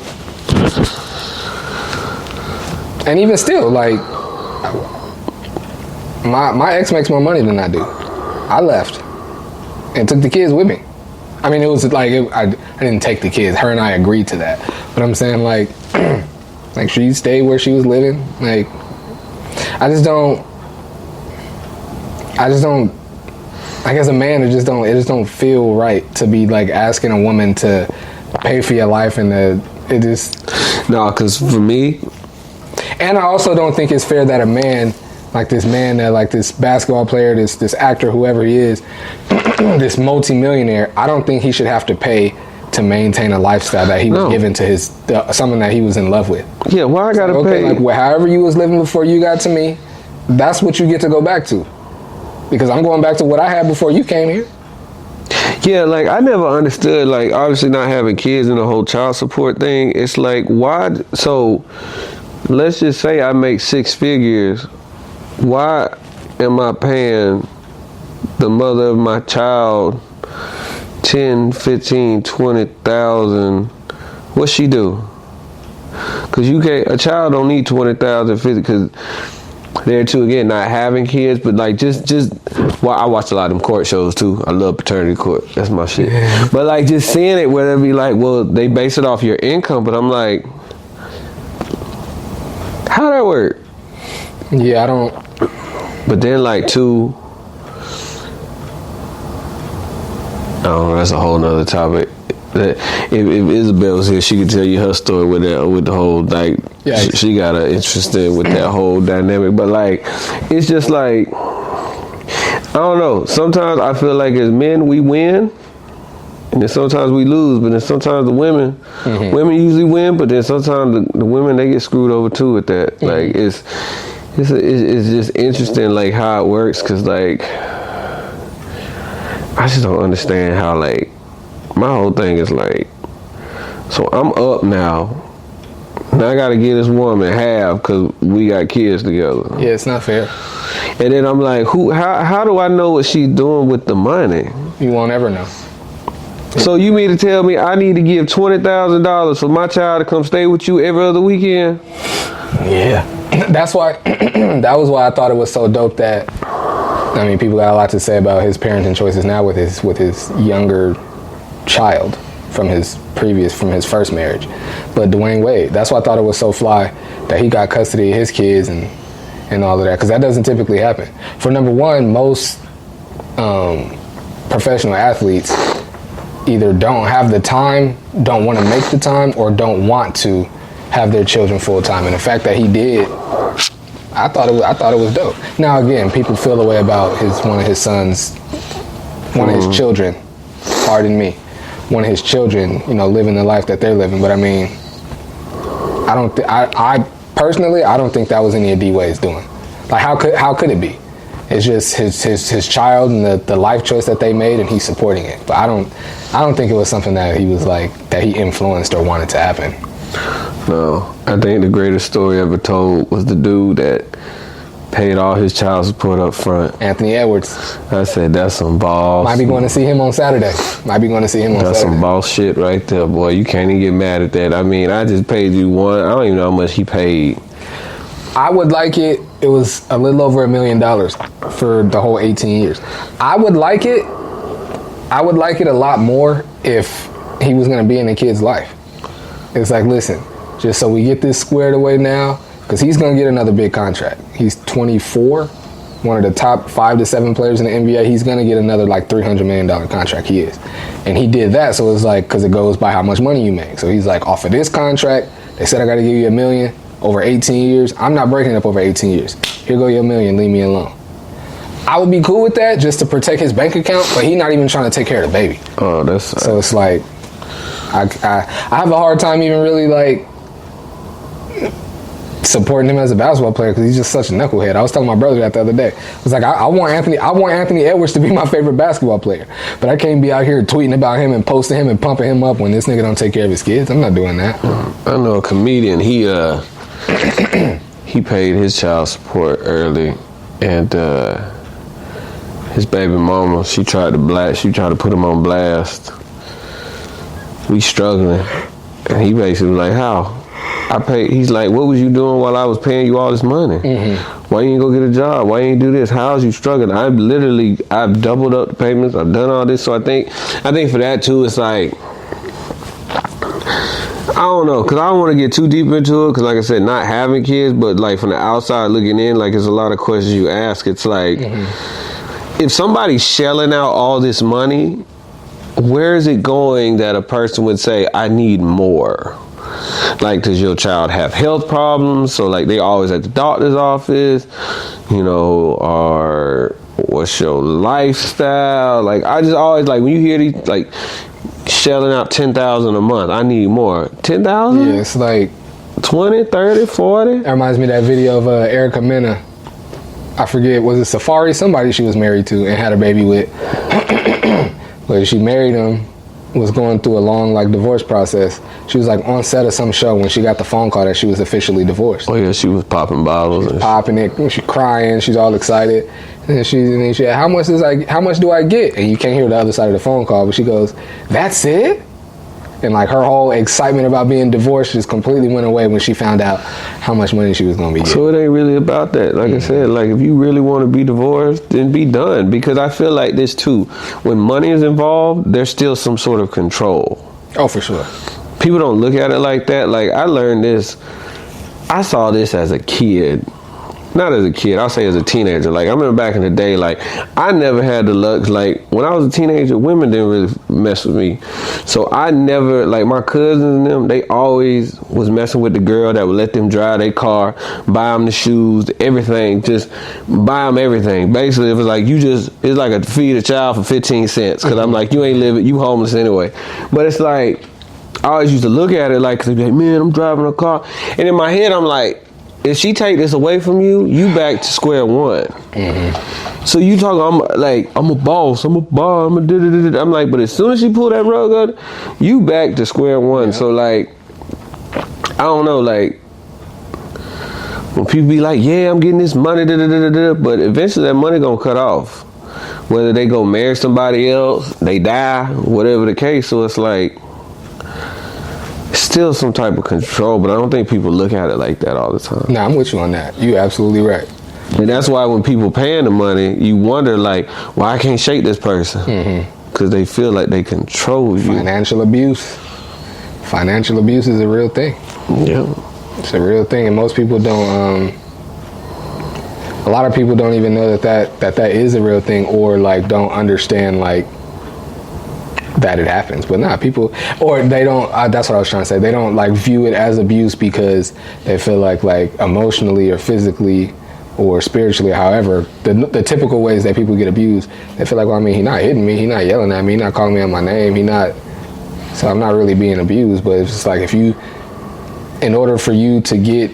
Speaker 1: and even still, like, my ex makes more money than I do. I left and took the kids with me. I mean, it was like I didn't take the kids. Her and I agreed to that. But I'm saying, like, like she stayed where she was living. Like, I just don't. Like, as a man, it just don't feel right to be like asking a woman to pay for your life, and it just.
Speaker 2: No, because for me,
Speaker 1: and I also don't think it's fair that a man, like this basketball player, this actor, whoever he is, this multimillionaire, I don't think he should have to pay to maintain a lifestyle that he was given to someone that he was in love with.
Speaker 2: Yeah, why I gotta pay?
Speaker 1: Like, however you was living before you got to me, that's what you get to go back to. Because I'm going back to what I had before you came here.
Speaker 2: Yeah, like, I never understood, like, obviously not having kids and the whole child support thing. It's like, why? So, let's just say I make 6 figures. Why am I paying the mother of my child 10, 15, 20,000? What's she do? Because a child don't need 20,000, 50, because there too, again, not having kids, but like well, I watch a lot of them court shows too. I love paternity court. That's my shit. But like, just seeing it where they be like, well, they base it off your income, but I'm like, how that work?
Speaker 1: Yeah, I don't.
Speaker 2: But then, like, too, Oh, that's a whole nother topic. If Isabel was here, she could tell you her story with the whole like.
Speaker 1: Yeah.
Speaker 2: She got her interested with that whole dynamic, but like, it's just like, I don't know. Sometimes I feel like as men we win, and then sometimes we lose. But then sometimes the women usually win, but then sometimes the women, they get screwed over too with that. Like it's just interesting like how it works, because like I just don't understand how, like, my whole thing is like, so I'm up now. Now I gotta give this woman half because we got kids together.
Speaker 1: Yeah, it's not fair.
Speaker 2: And then I'm like, how do I know what she's doing with the money?
Speaker 1: You won't ever know.
Speaker 2: So you mean to tell me I need to give $20,000 for my child to come stay with you every other weekend?
Speaker 1: Yeah. That's why, that was why I thought it was so dope that, I mean, people got a lot to say about his parenting choices now with his younger child from his first marriage. But Dwayne Wade, that's why I thought it was so fly that he got custody of his kids and all of that, because that doesn't typically happen. For number one, most professional athletes either don't have the time, don't want to make the time, or don't want to have their children full time. And the fact that he did, I thought it was dope. Now again, people feel the way about one of his children. Pardon me. One of his children, living the life that they're living. But I mean, I personally don't think that was any of D-Wade's doing. Like, how could it be? It's just his child and the life choice that they made, and he's supporting it. But I don't think it was something that he was like, that he influenced or wanted to happen.
Speaker 2: No, I think the greatest story ever told was the dude that paid all his child support up front.
Speaker 1: Anthony Edwards.
Speaker 2: I said, that's some balls.
Speaker 1: Might be going to see him on Saturday. That's
Speaker 2: some boss shit right there, boy. You can't even get mad at that. I mean, I just paid you one. I don't even know how much he paid.
Speaker 1: I would like it. It was a little over $1 million for the whole 18 years. I would like it a lot more if he was going to be in the kid's life. It's like, listen, just so we get this squared away now, because he's going to get another big contract. He's 24, one of the top 5 to 7 players in the NBA. He's going to get another like $300 million contract. He is. And he did that, so it's like, because it goes by how much money you make. So he's like, off of this contract, they said I got to give you $1 million over 18 years. I'm not breaking it up over 18 years. Here go your $1 million, leave me alone. I would be cool with that just to protect his bank account, but he's not even trying to take care of the baby.
Speaker 2: Oh, that's...
Speaker 1: So it's like, I have a hard time even really like supporting him as a basketball player, because he's just such a knucklehead. I was telling my brother that the other day. I was like, I want Anthony Edwards to be my favorite basketball player, but I can't be out here tweeting about him and posting him and pumping him up when this nigga don't take care of his kids. I'm not doing that.
Speaker 2: I know a comedian. He paid his child support early, and his baby mama, she tried to put him on blast. We struggling, and he basically was like, how? I paid. He's like, what was you doing while I was paying you all this money? Why you ain't go get a job? Why you ain't do this? How's you struggling? I've doubled up the payments. I've done all this. So I think for that too, it's like, I don't know, because I don't want to get too deep into it, because like I said, not having kids, but like from the outside looking in, like there's a lot of questions you ask. It's like, if somebody's shelling out all this money, where is it going that a person would say, I need more? Like, does your child have health problems? So like they always at the doctor's office, or what's your lifestyle? Like, I just always, like, when you hear these, like, shelling out $10,000 a month, I need more. $10,000?
Speaker 1: Yeah, it's like
Speaker 2: 20, 30, 40.
Speaker 1: That reminds me of that video of Erica Mena. I forget, was it Safari? Somebody she was married to and had a baby with. But she married him, was going through a long like divorce process. She was like on set of some show when she got the phone call that she was officially divorced.
Speaker 2: Oh yeah, she was popping bottles.
Speaker 1: Popping it, she's crying, she's all excited. And then she said, how much do I get? And you can't hear the other side of the phone call, but she goes, that's it? And like her whole excitement about being divorced just completely went away when she found out how much money she was going to be getting.
Speaker 2: So it ain't really about that. Like I said, like if you really want to be divorced, then be done. Because I feel like this too, when money is involved, there's still some sort of control.
Speaker 1: Oh, for sure.
Speaker 2: People don't look at it like that. Like I learned this, I saw this as a kid. not as a kid, I'll say as a teenager. Like, I remember back in the day, like, I never had the luck. Like, when I was a teenager, women didn't really mess with me. So I never, like, my cousins and them, they always was messing with the girl that would let them drive their car, buy them the shoes, everything, just buy them everything. Basically, it was like, it's like a feed a child for 15 cents. Because I'm like, you ain't living, you homeless anyway. But it's like, I always used to look at it like, cause they'd be like, man, I'm driving a car. And in my head, I'm like, if she take this away from you, you back to square one. Mm-hmm. So you talking, I'm a boss, I'm a bar, I'm a da-da-da-da. I'm like, but as soon as she pull that rug out, you back to square one. Yeah. So like, I don't know, like, when people be like, yeah, I'm getting this money, da-da-da-da-da, but eventually that money gonna cut off. Whether they go marry somebody else, they die, whatever the case. So it's like, still some type of control, but I don't think people look at it like that all the time.
Speaker 1: Nah, I'm with you on that. You're absolutely right.
Speaker 2: And that's why when people paying the money, you wonder like, why I can't shake this person? Because they feel like they control you.
Speaker 1: Financial abuse. Financial abuse is a real thing.
Speaker 2: Yeah.
Speaker 1: It's a real thing, and most people don't, a lot of people don't even know that is a real thing, or like don't understand like that it happens. But nah, people, or they don't, that's what I was trying to say, they don't like view it as abuse because they feel like emotionally or physically or spiritually, however, the typical ways that people get abused, they feel like, well, I mean, he's not hitting me, he's not yelling at me, he's not calling me out my name, so I'm not really being abused. But it's just like, in order for you to get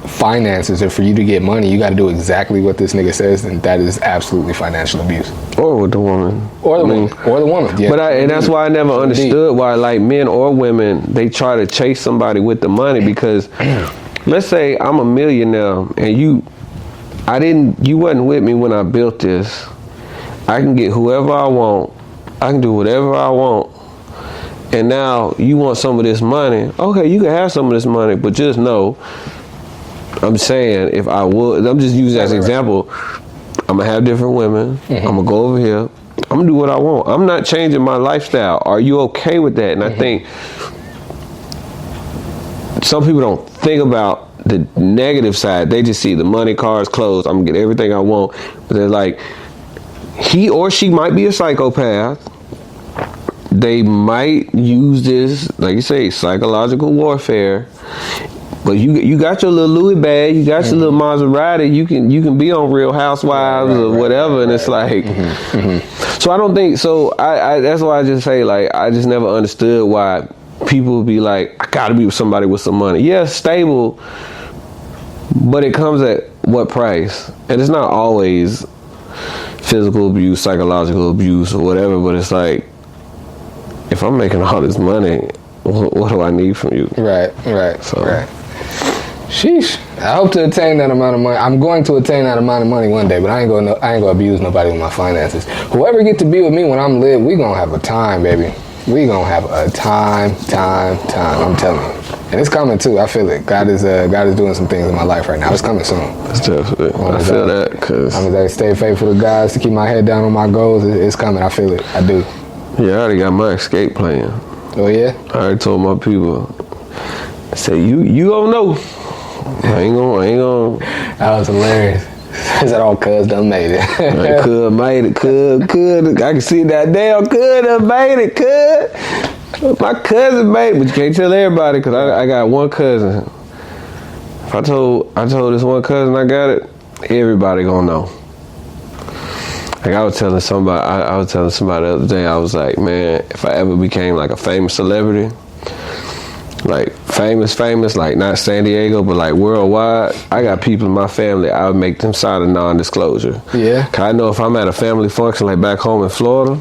Speaker 1: finances or for you to get money, you got to do exactly what this nigga says, and that is absolutely financial abuse.
Speaker 2: Or with the woman.
Speaker 1: Or the woman. Yeah.
Speaker 2: But and that's why I never understood why, like, men or women, they try to chase somebody with the money. Because let's say I'm a millionaire and you wasn't with me when I built this. I can get whoever I want. I can do whatever I want. And now you want some of this money. Okay, you can have some of this money, but just know, I'm saying, if I would, I'm just using as an example, I'm gonna have different women. I'm gonna go over here. I'm gonna do what I want. I'm not changing my lifestyle. Are you okay with that? And I think some people don't think about the negative side. They just see the money, cars, clothes. I'm gonna get everything I want. But they're like, he or she might be a psychopath. They might use this, like you say, psychological warfare. But you got your little Louis bag, you got your little Maserati, you can be on Real Housewives or whatever, and it's like, so I don't think, so I that's why I just say, like, I just never understood why people be like, I gotta be with somebody with some money. Yeah, stable, but it comes at what price? And it's not always physical abuse, psychological abuse, or whatever, but it's like, if I'm making all this money, what do I need from you? Right.
Speaker 1: Sheesh. I hope to attain that amount of money. I'm going to attain that amount of money one day, but I ain't gonna abuse nobody with my finances. Whoever get to be with me when I'm lit, we gonna have a time, baby. We gonna have a time. I'm telling you, and it's coming too. I feel it. God is doing some things in my life right now. It's coming soon.
Speaker 2: It's definitely. I feel that because
Speaker 1: I'm gonna stay faithful to God, to keep my head down on my goals. It's coming. I feel it. I do.
Speaker 2: Yeah, I already got my escape plan.
Speaker 1: Oh yeah.
Speaker 2: I already told my people. I said, you don't know. I ain't gonna.
Speaker 1: That was hilarious. Is that all cuz done made it?
Speaker 2: Cuz made it. Cuz. I can see that damn cuz done made it. Cuz. My cousin made it, but you can't tell everybody because I got one cousin. If I told this one cousin I got it, everybody gonna know. Like I was telling somebody the other day, I was like, man, if I ever became like a famous celebrity, like famous, like not San Diego, but like worldwide, I got people in my family, I would make them sign a non-disclosure. Yeah. Cause I know if I'm at a family function like back home in Florida,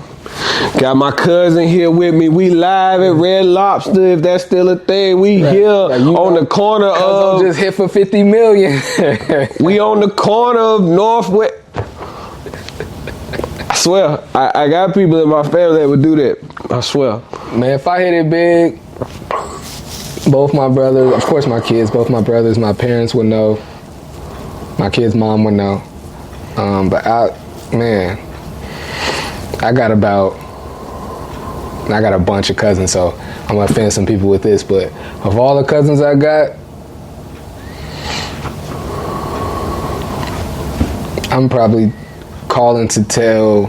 Speaker 2: got my cousin here with me, we live at Red Lobster, if that's still a thing, we here on the corner of...
Speaker 1: just hit for 50 million.
Speaker 2: We on the corner of Northwest... I swear, I got people in my family that would do that. I swear.
Speaker 1: Man, if I hit it big, both my brothers, of course my kids, both my brothers, my parents would know. My kid's mom would know. But I got a bunch of cousins, so I'm gonna offend some people with this, but of all the cousins I got, I'm probably calling to tell.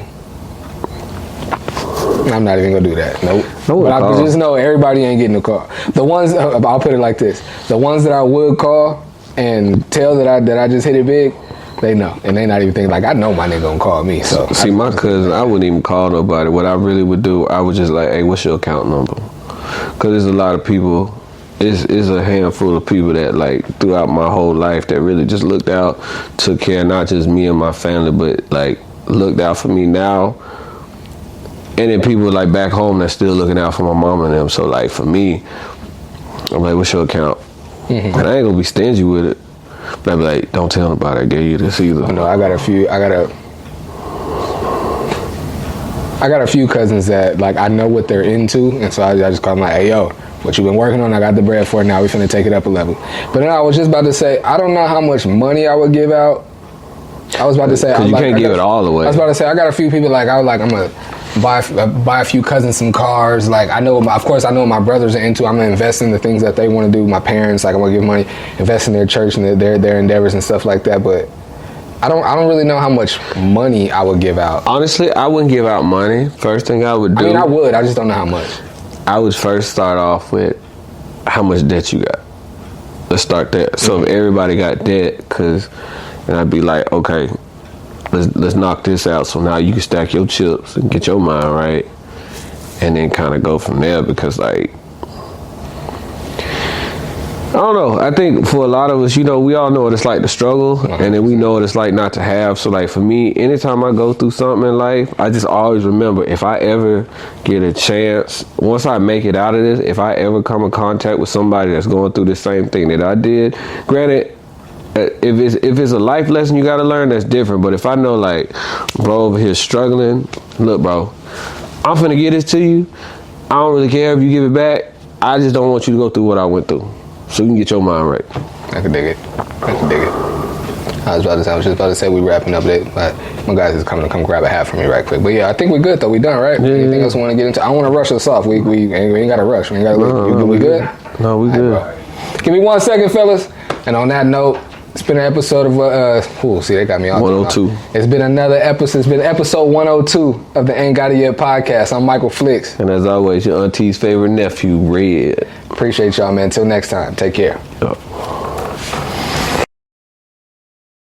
Speaker 1: I'm not even gonna do that. Nope. But I just know everybody ain't getting a call. The ones, I'll put it like this: the ones that I would call and tell that I just hit it big, they know, and they not even thinking like, I know my nigga gonna call me. So
Speaker 2: see, my cousin, I wouldn't even call nobody. What I really would do, I would just like, hey, what's your account number? Because there's a lot of people. It's a handful of people that like throughout my whole life that really just looked out, took care of not just me and my family, but like looked out for me now. And then people like back home that's still looking out for my mom and them. So like for me, I'm like, what's your account? And I ain't gonna be stingy with it. But I be like, don't tell nobody I gave you this either.
Speaker 1: No, I got a few cousins that like I know what they're into, and so I just call them like, hey yo, what you been working on? I got the bread for it. Now we finna take it up a level. But then I was just about to say, I don't know how much money I would give out. I was about to say,
Speaker 2: you can't give it all away.
Speaker 1: I was about to say, I got a few people like I'm gonna buy a few cousins some cars. Like I know, of course, I know what my brothers are into. I'm gonna invest in the things that they want to do. My parents, like I'm gonna give money, invest in their church and their endeavors and stuff like that. But I don't really know how much money I would give out.
Speaker 2: Honestly, I wouldn't give out money. First thing I would do.
Speaker 1: I mean, I would. I just don't know how much.
Speaker 2: I would first start off with how much debt you got. Let's start there. So if everybody got debt, and I'd be like, okay, let's knock this out. So now you can stack your chips and get your mind right, and then kind of go from there. Because like, I don't know. I think for a lot of us, we all know what it's like to struggle, and then we know what it's like not to have. So like for me, anytime I go through something in life, I just always remember, if I ever get a chance, once I make it out of this, if I ever come in contact with somebody that's going through the same thing that I did, granted, if it's a life lesson you got to learn, that's different. But if I know like, bro over here struggling, look, bro, I'm finna get this to you. I don't really care if you give it back. I just don't want you to go through what I went through. So you can get your mind right.
Speaker 1: I can dig it. I was just about to say we wrapping up it, but my guys is coming to come grab a hat from me right quick. But yeah, I think we're good though. We done, right? Anything else we want to get into? I don't want to rush us off. We ain't got to rush. We ain't got to leave. We good?
Speaker 2: No, we good.
Speaker 1: Right, give me 1 second, fellas. And on that note, it's been an episode of see, they got me on
Speaker 2: 102.
Speaker 1: It's been another episode. It's been episode 102 of the Ain't Got It Yet podcast. I'm Michael Flicks.
Speaker 2: And as always, your auntie's favorite nephew, Red.
Speaker 1: Appreciate y'all, man. Until next time, take care.
Speaker 2: Yep.